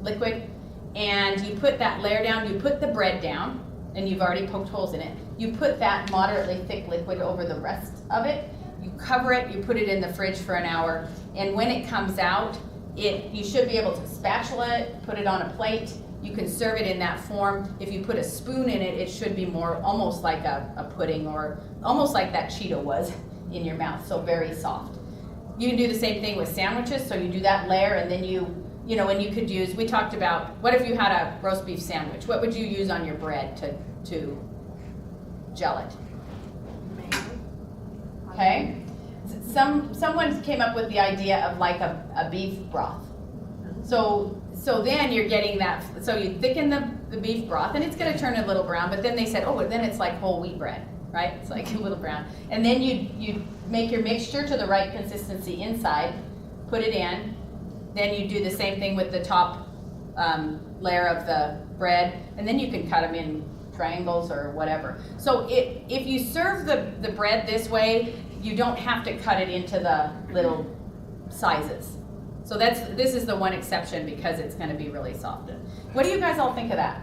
liquid, and you put that layer down, you put the bread down, and you've already poked holes in it. You put that moderately thick liquid over the rest of it. You cover it, you put it in the fridge for an hour, and when it comes out, you should be able to spatula it, put it on a plate. You can serve it in that form. If you put a spoon in it, it should be more almost like a pudding, or almost like that Cheeto was in your mouth, so very soft. You can do the same thing with sandwiches, so you do that layer, and then and you could use, we talked about, what if you had a roast beef sandwich? What would you use on your bread to gel it? Okay? Someone came up with the idea of like a beef broth. So So then you're getting that, so you thicken the beef broth, and it's gonna turn a little brown, but then they said, oh, then it's like whole wheat bread, right? It's like a little brown. And then you make your mixture to the right consistency inside, put it in, then you do the same thing with the top layer of the bread, and then you can cut them in triangles or whatever. So if you serve the bread this way, you don't have to cut it into the little sizes. So this is the one exception because it's going to be really soft. What do you guys all think of that?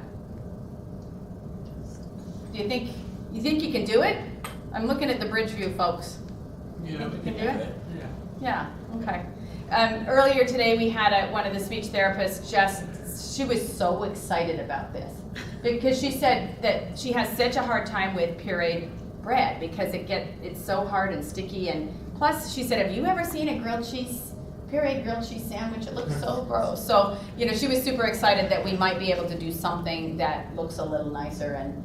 Do you think you can do it? I'm looking at the Bridgeview folks. Yeah, we can can do do it? it. Yeah, okay. Earlier today, we had one of the speech therapists she was so excited about this because she said that she has such a hard time with pureed bread because it's so hard and sticky, and plus she said, have you ever seen a pureed grilled cheese sandwich? It looks so gross. So, she was super excited that we might be able to do something that looks a little nicer. And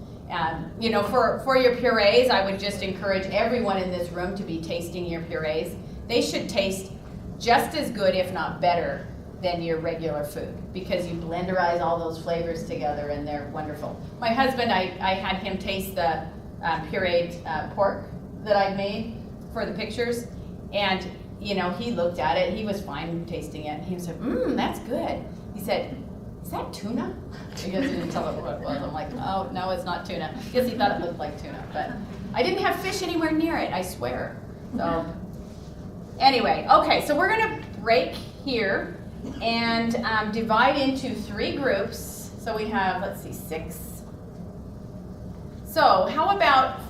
for your purees, I would just encourage everyone in this room to be tasting your purees. They should taste just as good, if not better, than your regular food because you blenderize all those flavors together and they're wonderful. My husband, I had him taste the pureed pork that I'd made for the pictures, and he looked at it, he was fine tasting it, and he said, that's good. He said, is that tuna? Because he didn't tell me what it was. I'm like, oh, no, it's not tuna. I guess he thought it looked like tuna, but I didn't have fish anywhere near it, I swear. So anyway, okay, so we're gonna break here and divide into 3 groups. So we have, let's see, 6. So how about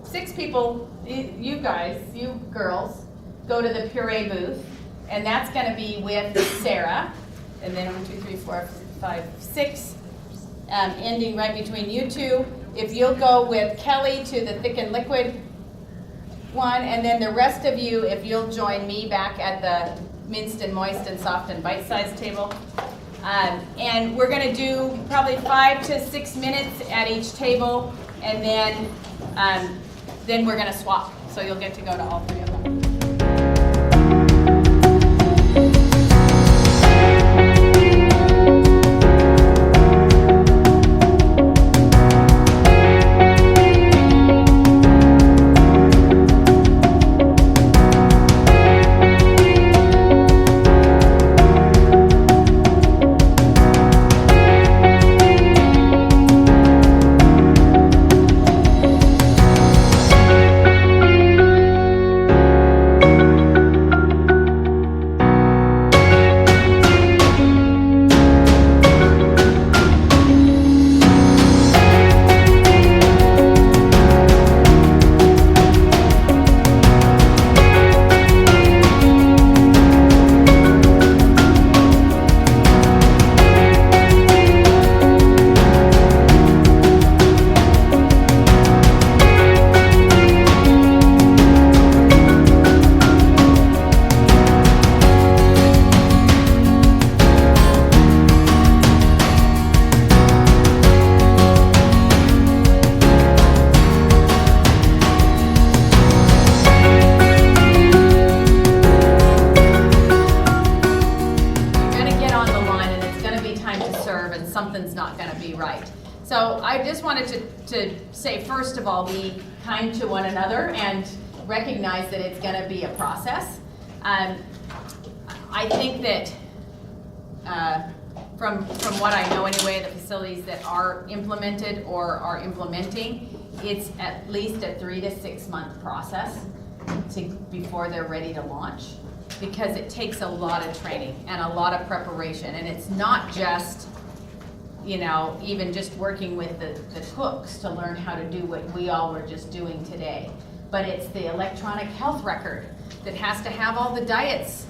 6 people, you guys, you girls, go to the puree booth, and that's gonna be with Sarah, and then 1, 2, 3, 4, 5, 6, ending right between you two. If you'll go with Kelly to the thick and liquid one, and then the rest of you, if you'll join me back at the minced and moist and soft and bite-sized table. And we're gonna do probably 5 to 6 minutes at each table, and then we're gonna swap. So you'll get to go to all 3 of them. Something's not going to be right. So I just wanted to say, first of all, be kind to one another and recognize that it's going to be a process. I think that from what I know anyway, the facilities that are implemented or are implementing, it's at least a 3 to 6 month process before they're ready to launch, because it takes a lot of training and a lot of preparation, and it's not just even just working with the cooks to learn how to do what we all were just doing today. But it's the electronic health record that has to have all the diets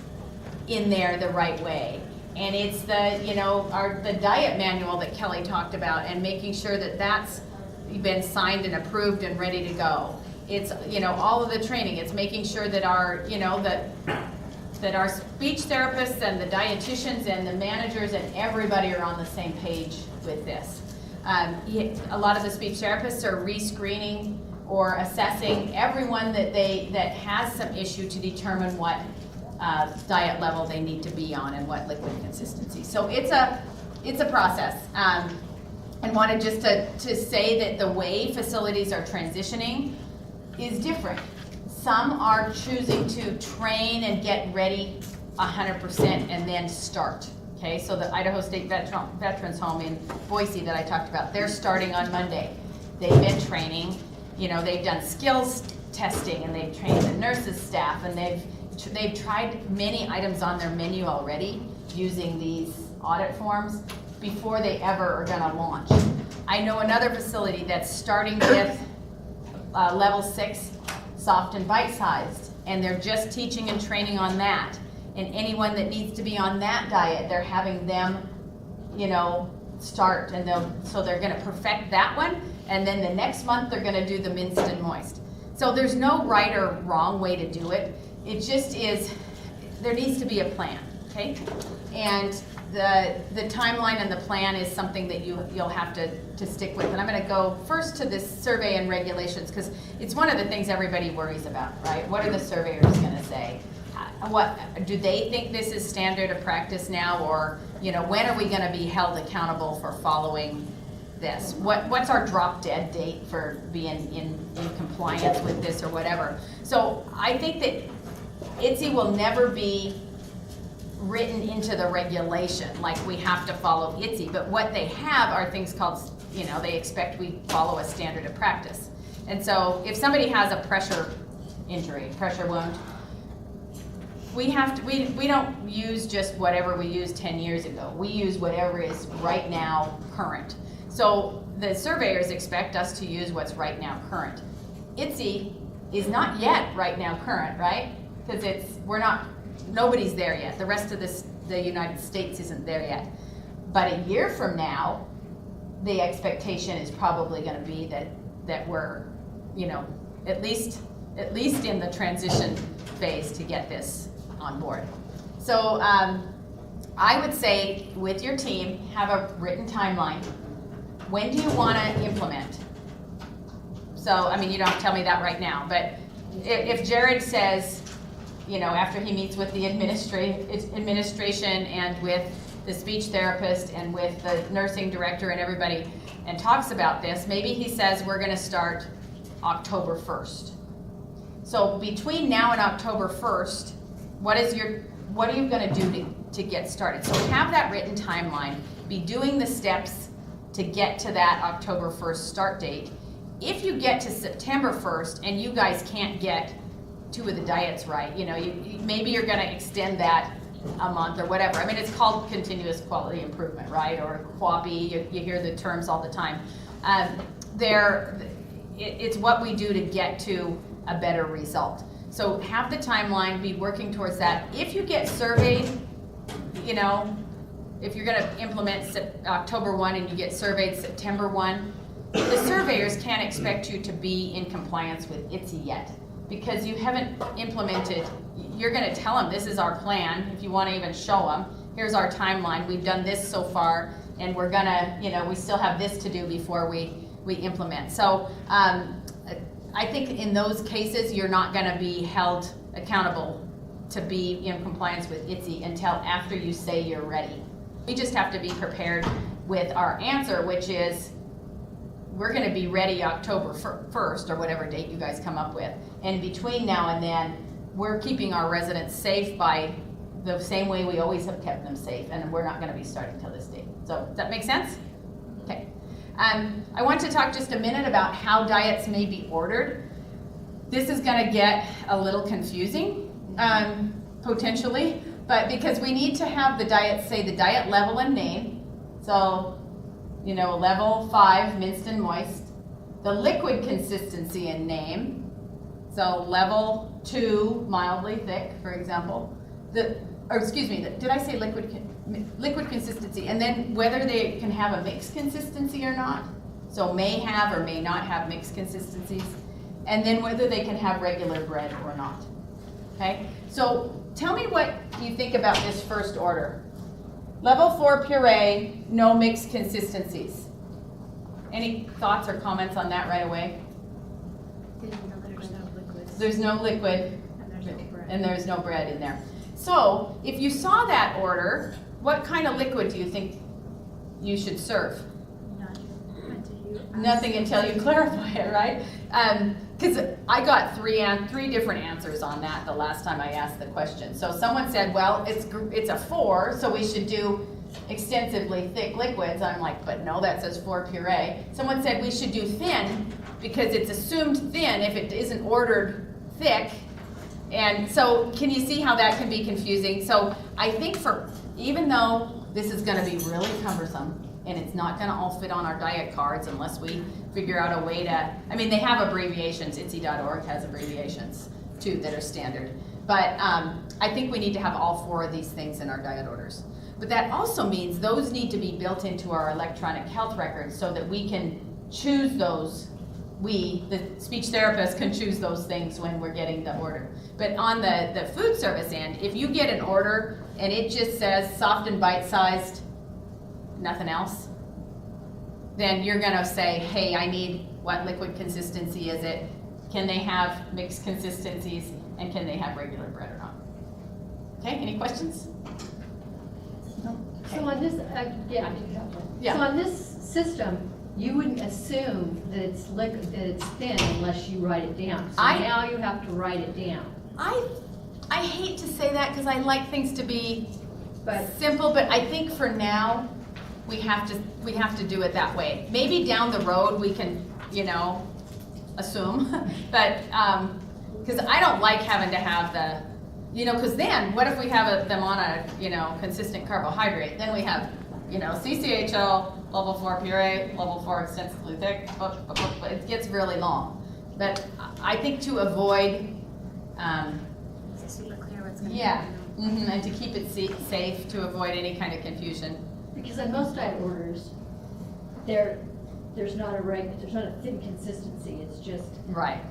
in there the right way. And it's the diet manual that Kelly talked about, and making sure that that's been signed and approved and ready to go. It's, all of the training. It's making sure that our, that our speech therapists and the dietitians and the managers and everybody are on the same page with this. A lot of the speech therapists are rescreening or assessing everyone that has some issue to determine what diet level they need to be on and what liquid consistency. So it's a process. And wanted just to say that the way facilities are transitioning is different. Some are choosing to train and get ready 100% and then start. Okay, so the Idaho State Veterans Home in Boise that I talked about, they're starting on Monday. They've been training, they've done skills testing and they've trained the nurses staff and they've tried many items on their menu already using these audit forms before they ever are gonna launch. I know another facility that's starting with level 6, soft and bite-sized, and they're just teaching and training on that. And anyone that needs to be on that diet, they're having them, start, and they're gonna perfect that one, and then the next month they're gonna do the minced and moist. So there's no right or wrong way to do it. It just is, there needs to be a plan, okay? And the timeline and the plan is something that you'll have to stick with. And I'm gonna go first to this survey and regulations, because it's one of the things everybody worries about, right? What are the surveyors gonna say? What do they think this is standard of practice now, or when are we gonna be held accountable for following this? What's our drop dead date for being in compliance with this or whatever? So I think that Iddsi will never be written into the regulation, like we have to follow Iddsi, but what they have are things called, they expect we follow a standard of practice. And so if somebody has a pressure injury, pressure wound, we don't use just whatever we used 10 years ago. We use whatever is right now current. So the surveyors expect us to use what's right now current. Iddsi is not yet right now current, right? Because nobody's there yet. The rest of the United States isn't there yet. But a year from now, the expectation is probably going to be that we're, at least in the transition phase to get this on board. So I would say with your team, have a written timeline. When do you want to implement? So, you don't have to tell me that right now, but if Jared says, after he meets with the administration and with the speech therapist and with the nursing director and everybody and talks about this, maybe he says we're going to start October 1st. So between now and October 1st, what are you going to do to get started? So have that written timeline, be doing the steps to get to that October 1st start date. If you get to September 1st and you guys can't get 2 of the diets right, maybe you're going to extend that a month or whatever. It's called continuous quality improvement, right? Or QAPI, you hear the terms all the time. It's what we do to get to a better result. So have the timeline, be working towards that. If you get surveyed, if you're going to implement October 1 and you get surveyed September 1, the surveyors can't expect you to be in compliance with Iddsi yet, because you haven't implemented. You're going to tell them this is our plan. If you want to even show them, here's our timeline. We've done this so far, and we're gonna, we still have this to do before we implement. So I think in those cases, you're not going to be held accountable to be in compliance with Iddsi until after you say you're ready. We just have to be prepared with our answer, which is we're going to be ready October 1st or whatever date you guys come up with. And between now and then, we're keeping our residents safe by the same way we always have kept them safe, and we're not going to be starting till this date. So does that make sense? Okay. I want to talk just a minute about how diets may be ordered. This is going to get a little confusing, potentially, but because we need to have the diet, say the diet level and name. So, level 5, minced and moist. The liquid consistency and name. So level 2, mildly thick, for example. Did I say liquid consistency? And then whether they can have a mixed consistency or not. So may have or may not have mixed consistencies. And then whether they can have regular bread or not. Okay? So tell me what you think about this first order. Level 4 puree, no mixed consistencies. Any thoughts or comments on that right away? There's no liquids. There's no liquid And there's no bread. and there's no bread in there. So, if you saw that order, what kind of liquid do you think you should serve? Nothing until you clarify it, right? Because I got three different answers on that the last time I asked the question. So someone said, well, it's a 4, so we should do extensively thick liquids. I'm like, but no, that says 4 puree. Someone said we should do thin because it's assumed thin if it isn't ordered thick. And so can you see how that can be confusing? So I think even though this is gonna be really cumbersome, and it's not gonna all fit on our diet cards unless we figure out a way to, I mean, they have abbreviations, Iddsi.org has abbreviations too that are standard. But I think we need to have all 4 of these things in our diet orders. But that also means those need to be built into our electronic health records so that we can choose those. We, the speech therapists, can choose those things when we're getting the order. But on the food service end, if you get an order and it just says soft and bite-sized, nothing else, then you're gonna say, hey, I need, what liquid consistency is it? Can they have mixed consistencies, and can they have regular bread or not? Okay, any questions? No? So on this, yeah. Yeah. So on this system, you wouldn't assume that it's liquid, that it's thin unless you write it down. So now you have to write it down. I hate to say that because I like things to be But simple, but I think for now, we have to do it that way. Maybe down the road, we can, assume, but, because I don't like having to have the, because then, what if we have them on a, consistent carbohydrate? Then we have, CCHL, level 4 puree, level 4 extensively thick, it gets really long. But I think to avoid, It's super clear what's going yeah, and to keep it safe, to avoid any kind of confusion. because on most diet orders, there's not a thin consistency, it's just. Right.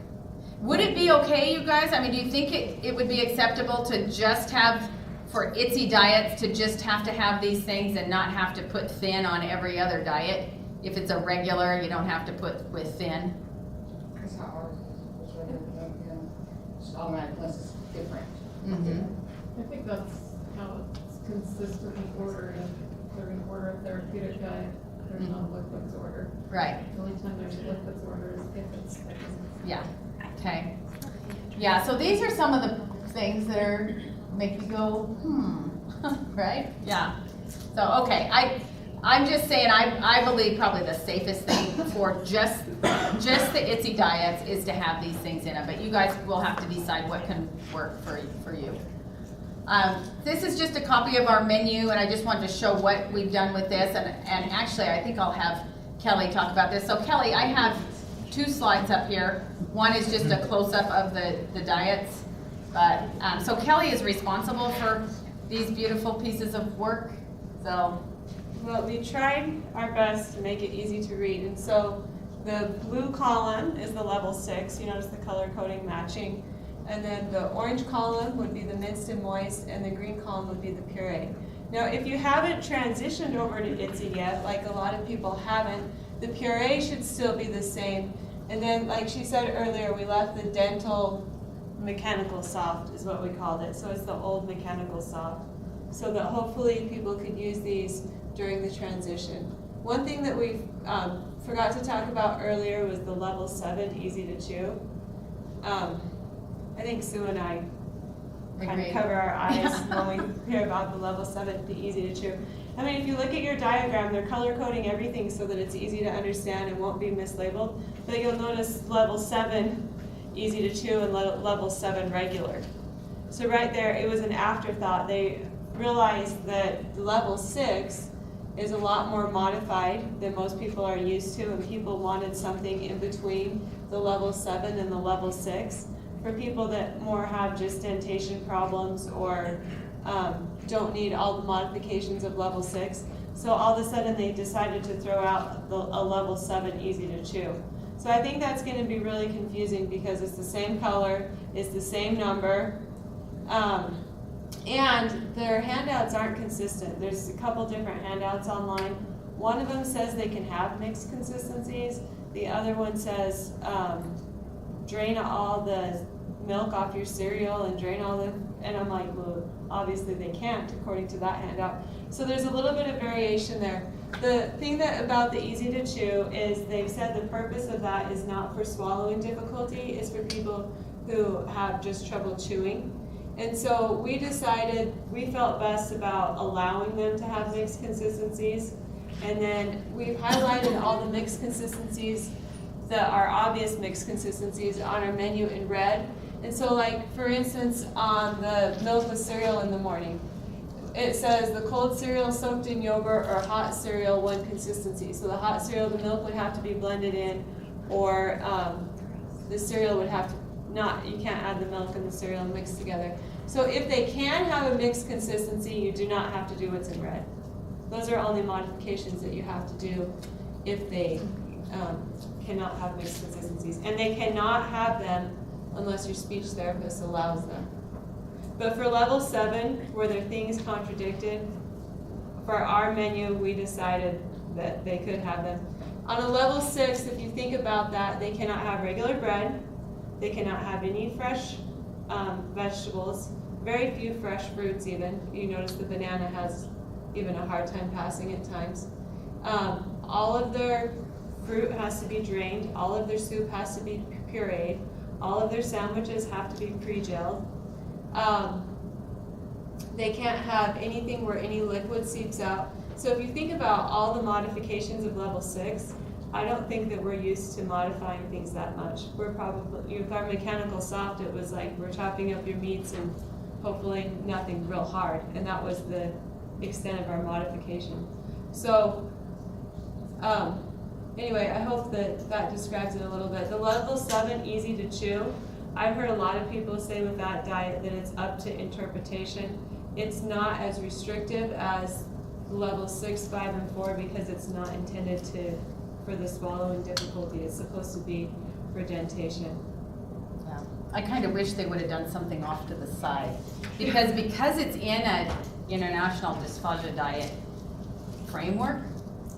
Would it be okay, you guys? I mean, do you think it would be acceptable to just have, for Iddsi diets, to just have to have these things and not have to put thin on every other diet? If it's a regular, you don't have to put with thin? That's how ours is, it's all right, plus it's different. Mm-hmm. I think that's how it's consistently ordered. If they're gonna order a therapeutic diet, there's no liquids order. Right, The only time there's liquids order is if it's thick. yeah, okay. Yeah, so these are some of the things that make you go, right? Yeah. So, okay, I'm just saying, I believe probably the safest thing for just the Iddsi diets is to have these things in them, but you guys will have to decide what can work for you. This is just a copy of our menu, and I just wanted to show what we've done with this, and actually I think I'll have Kelly talk about this. So Kelly, I have 2 slides up here. One is just a close-up of the diets, but, so Kelly is responsible for these beautiful pieces of work, so. Well, we tried our best to make it easy to read, and so the blue column is the level 6, you notice the color coding matching, and then the orange column would be the minced and moist, and the green column would be the puree. Now, if you haven't transitioned over to Iddsi yet, like a lot of people haven't, the puree should still be the same, and then, like she said earlier, we left the dental mechanical soft is what we called it, so it's the old mechanical soft, so that hopefully people could use these during the transition. One thing that we forgot to talk about earlier was the level 7 easy to chew. I think Sue and I kind of cover our eyes when we hear about the level 7 the easy to chew. I mean, if you look at your diagram, they're color coding everything so that it's easy to understand and won't be mislabeled. But you'll notice level 7 easy to chew and level 7 regular. So right there, it was an afterthought. They realized that level 6 is a lot more modified than most people are used to, and people wanted something in between the level 7 and the level 6. For people that more have just dentation problems or don't need all the modifications of level 6. So all of a sudden they decided to throw out a level 7 easy to chew. So I think that's going to be really confusing because it's the same color, it's the same number, and their handouts aren't consistent. There's a couple different handouts online. One of them says they can have mixed consistencies. The other one says drain all the milk off your cereal and drain all the, and I'm like, well, obviously they can't according to that handout. So there's a little bit of variation there. The thing that about the easy to chew is they've said the purpose of that is not for swallowing difficulty, it's for people who have just trouble chewing. And so we decided, we felt best about allowing them to have mixed consistencies. And then we've highlighted all the mixed consistencies that are obvious mixed consistencies on our menu in red. And so like, for instance, on the milk with cereal in the morning, it says the cold cereal soaked in yogurt or hot cereal, one consistency. So the hot cereal, the milk would have to be blended in, or the cereal would have to not, you can't add the milk and the cereal mixed together. So if they can have a mixed consistency, you do not have to do what's in red. Those are only modifications that you have to do if they cannot have mixed consistencies. And they cannot have them unless your speech therapist allows them. But for level 7, where their things contradicted, for our menu, we decided that they could have them. On a level 6, if you think about that, they cannot have regular bread, they cannot have any fresh vegetables, very few fresh fruits even. You notice the banana has even a hard time passing at times. All of their fruit has to be drained, all of their soup has to be pureed, all of their sandwiches have to be pre-gelled. They can't have anything where any liquid seeps out. So if you think about all the modifications of level 6, I don't think that we're used to modifying things that much. We're probably, with our mechanical soft, it was like we're chopping up your meats and hopefully nothing real hard, and that was the extent of our modification. So anyway, I hope that that describes it a little bit. The level 7, easy to chew. I've heard a lot of people say with that diet that it's up to interpretation. It's not as restrictive as level 6, 5, and 4 because it's not intended for the swallowing difficulty. It's supposed to be for dentation. Yeah. I kind of wish they would have done something off to the side because it's in an international dysphagia diet framework,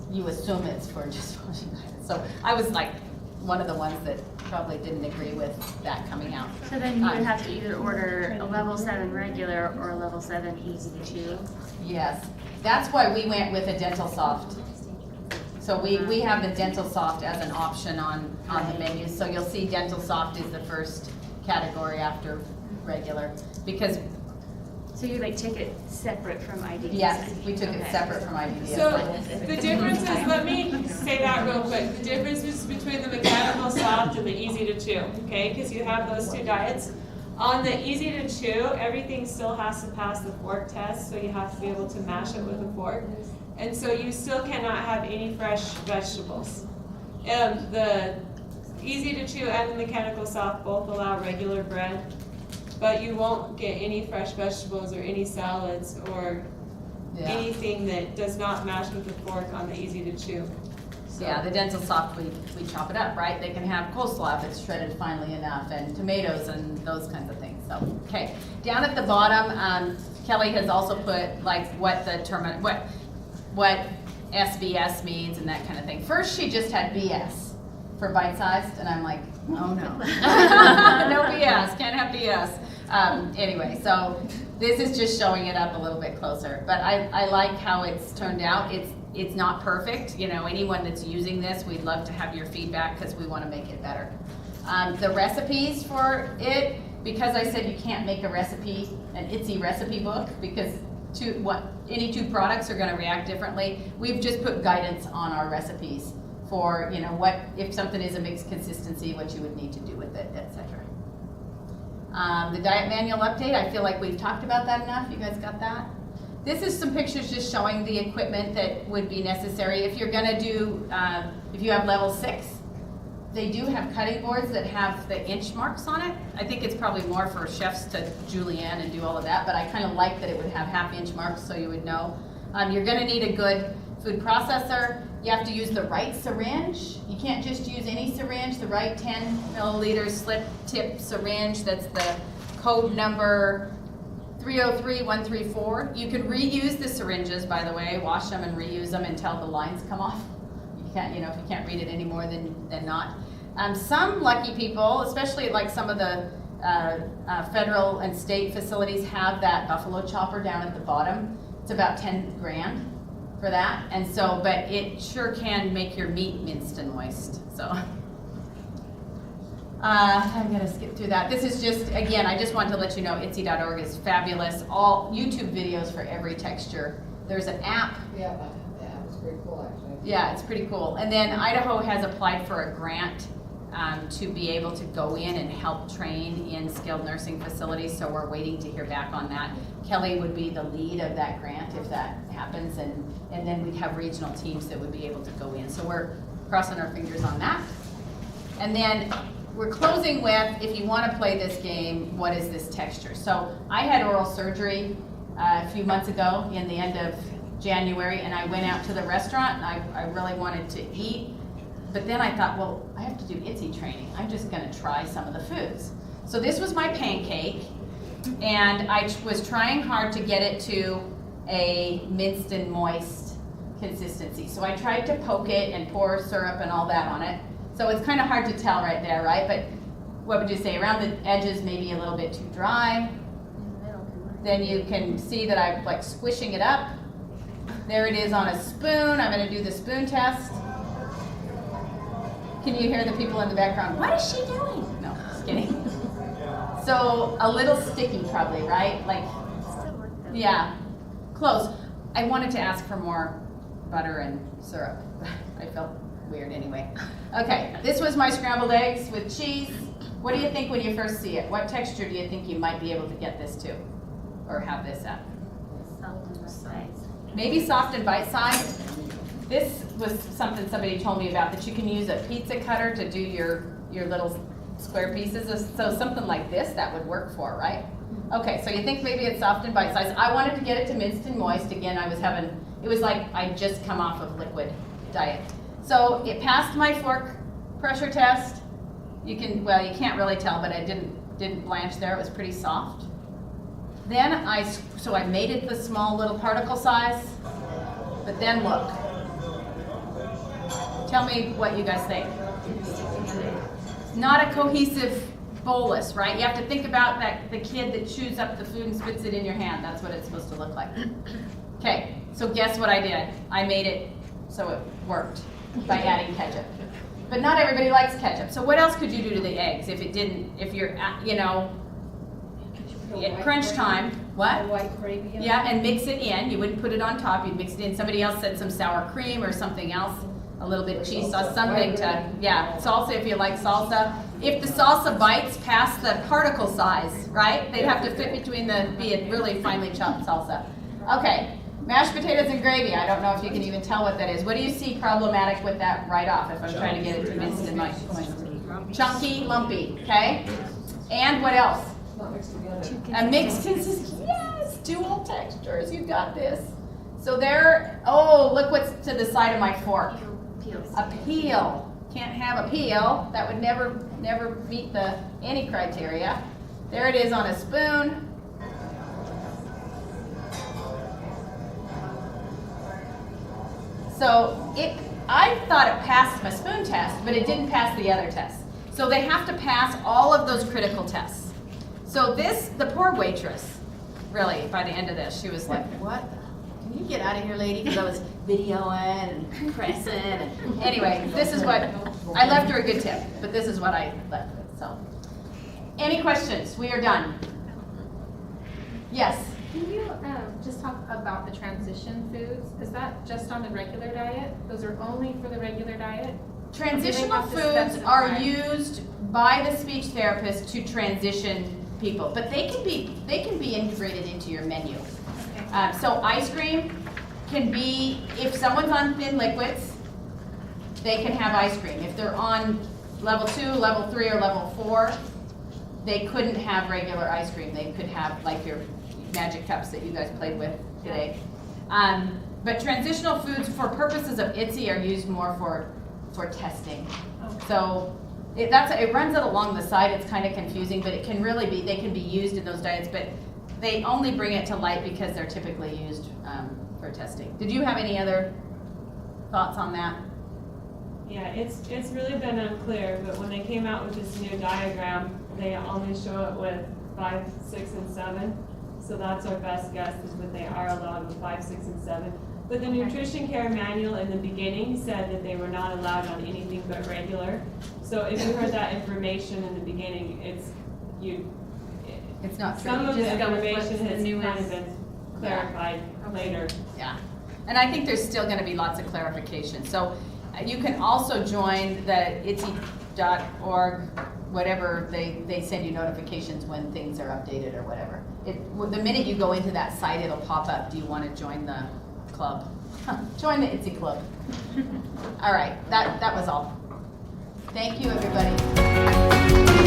you assume it's for dysphagia diet. So I was like one of the ones that probably didn't agree with that coming out. So then you would have to either order a level 7 regular or a level 7 easy to chew. Yes, that's why we went with a dental soft. So we have the dental soft as an option on the menu. So you'll see dental soft is the first category after regular because. So you like take it separate from IDDS? Yes, we took it separate from IDDS. So the difference is, let me say that real quick. The difference is between the mechanical soft and the easy to chew, okay? Because you have those two diets. On the easy to chew, everything still has to pass the fork test, so you have to be able to mash it with a fork. And so you still cannot have any fresh vegetables. The easy to chew and the mechanical soft both allow regular bread, but you won't get any fresh vegetables or any salads or anything that does not mash with a fork on the easy to chew. So. Yeah, the dental soft, we chop it up, right? They can have coleslaw if it's shredded finely enough, and tomatoes and those kinds of things. So, okay, down at the bottom, Kelly has also put like what the term, what SBS means and that kind of thing. First, she just had BS for bite-sized, and I'm like, oh no, no BS, can't have BS. Anyway, so this is just showing it up a little bit closer, but I like how it's turned out. It's not perfect. You know, anyone that's using this, we'd love to have your feedback because we want to make it better. The recipes for it, because I said you can't make a recipe, an Iddsi recipe book, because any two products are going to react differently. We've just put guidance on our recipes for, you know, what if something is a mixed consistency, what you would need to do with it, etc. The diet manual update, I feel like we've talked about that enough. You guys got that? This is some pictures just showing the equipment that would be necessary. If you're gonna do, if you have level 6, they do have cutting boards that have the inch marks on it. I think it's probably more for chefs to julienne and do all of that, but I kind of like that it would have half-inch marks so you would know. You're gonna need a good food processor. You have to use the right syringe. You can't just use any syringe, the right 10 milliliter slip tip syringe. That's the code number 303134. You can reuse the syringes, by the way, wash them and reuse them until the lines come off. You can't, you know, if you can't read it anymore, then not. Some lucky people, especially like some of the federal and state facilities have that buffalo chopper down at the bottom. It's about 10 grand for that. And so, but it sure can make your meat minced and moist, so. I'm gonna skip through that. This is just, again, I just wanted to let you know Iddsi.org is fabulous. All YouTube videos for every texture. There's an app. Yeah, it's pretty cool, actually. Yeah, it's pretty cool. And then Idaho has applied for a grant to be able to go in and help train in skilled nursing facilities, so we're waiting to hear back on that. Kelly would be the lead of that grant if that happens, and then we'd have regional teams that would be able to go in. So we're crossing our fingers on that. And then we're closing with, if you want to play this game, what is this texture? So I had oral surgery a few months ago in the end of January, and I went out to the restaurant and I really wanted to eat. But then I thought, well, I have to do Iddsi training. I'm just gonna try some of the foods. So this was my pancake, and I was trying hard to get it to a minced and moist consistency. So I tried to poke it and pour syrup and all that on it. So it's kind of hard to tell right there, right? But what would you say? Around the edges, maybe a little bit too dry. Then you can see that I'm like squishing it up. There it is on a spoon. I'm gonna do the spoon test. Can you hear the people in the background? What is she doing? No, just kidding. So a little sticky probably, right? Like, yeah, close. I wanted to ask for more butter and syrup. I felt weird anyway. Okay, this was my scrambled eggs with cheese. What do you think when you first see it? What texture do you think you might be able to get this to? Or have this at? Maybe soft and bite-sized. This was something somebody told me about, that you can use a pizza cutter to do your little square pieces. So something like this, that would work for, right? Okay, so you think maybe it's soft and bite-sized. I wanted to get it to minced and moist. Again, it was like I'd just come off of liquid diet. So it passed my fork pressure test. You can't really tell, but it didn't blanch there. It was pretty soft. Then I made it the small little particle size, but then look. Tell me what you guys think. Not a cohesive bolus, right? You have to think about the kid that chews up the food and spits it in your hand. That's what it's supposed to look like. Okay, so guess what I did? I made it so it worked by adding ketchup. But not everybody likes ketchup. So what else could you do to the eggs if you're at crunch time? What? White gravy. Yeah, and mix it in. You wouldn't put it on top. You'd mix it in. Somebody else said some sour cream or something else. A little bit of cheese sauce, something to, salsa if you like salsa. If the salsa bites past the particle size, right? They'd have to fit between be a really finely chopped salsa. Okay, mashed potatoes and gravy. I don't know if you can even tell what that is. What do you see problematic with that right off if I'm trying to get it to minced and moist? Chunky, lumpy, okay? And what else? Not mixed together. A mixed consistency, yes, dual textures, you got this. So look what's to the side of my fork. A peel. Can't have a peel. That would never meet any criteria. There it is on a spoon. So I thought it passed my spoon test, but it didn't pass the other tests. So they have to pass all of those critical tests. So the poor waitress, really, by the end of this, she was like, what? Can you get out of here, lady? Because I was videoing and pressing. Anyway, this is what, I left her a good tip, but this is what I left with, so. Any questions? We are done. Yes? Can you just talk about the transition foods? Is that just on the regular diet? Those are only for the regular diet? Transitional foods are used by the speech therapist to transition people, but they can be integrated into your menu. Okay. So ice cream can be, if someone's on thin liquids, they can have ice cream. If they're on level 2, level 3, or level 4, they couldn't have regular ice cream. They could have like your magic cups that you guys played with today. But transitional foods for purposes of Iddsi are used more for testing. Okay. So it runs it along the side. It's kind of confusing, but it can really be, they can be used in those diets, but they only bring it to light because they're typically used for testing. Did you have any other thoughts on that? Yeah, it's really been unclear, but when they came out with this new diagram, they only show it with 5, 6, and 7. So that's our best guess, is that they are allowed with 5, 6, and 7. But the nutrition care manual in the beginning said that they were not allowed on anything but regular. So if you heard that information in the beginning, it's not true. some of You the just go with what's information the has kind newest. of been clarified later. Yeah, and I think there's still gonna be lots of clarification. So you can also join the Iddsi.org, whatever, they send you notifications when things are updated or whatever. The minute you go into that site, it'll pop up, do you wanna join the club? Join the Iddsi club. All right, that was all. Thank you, everybody.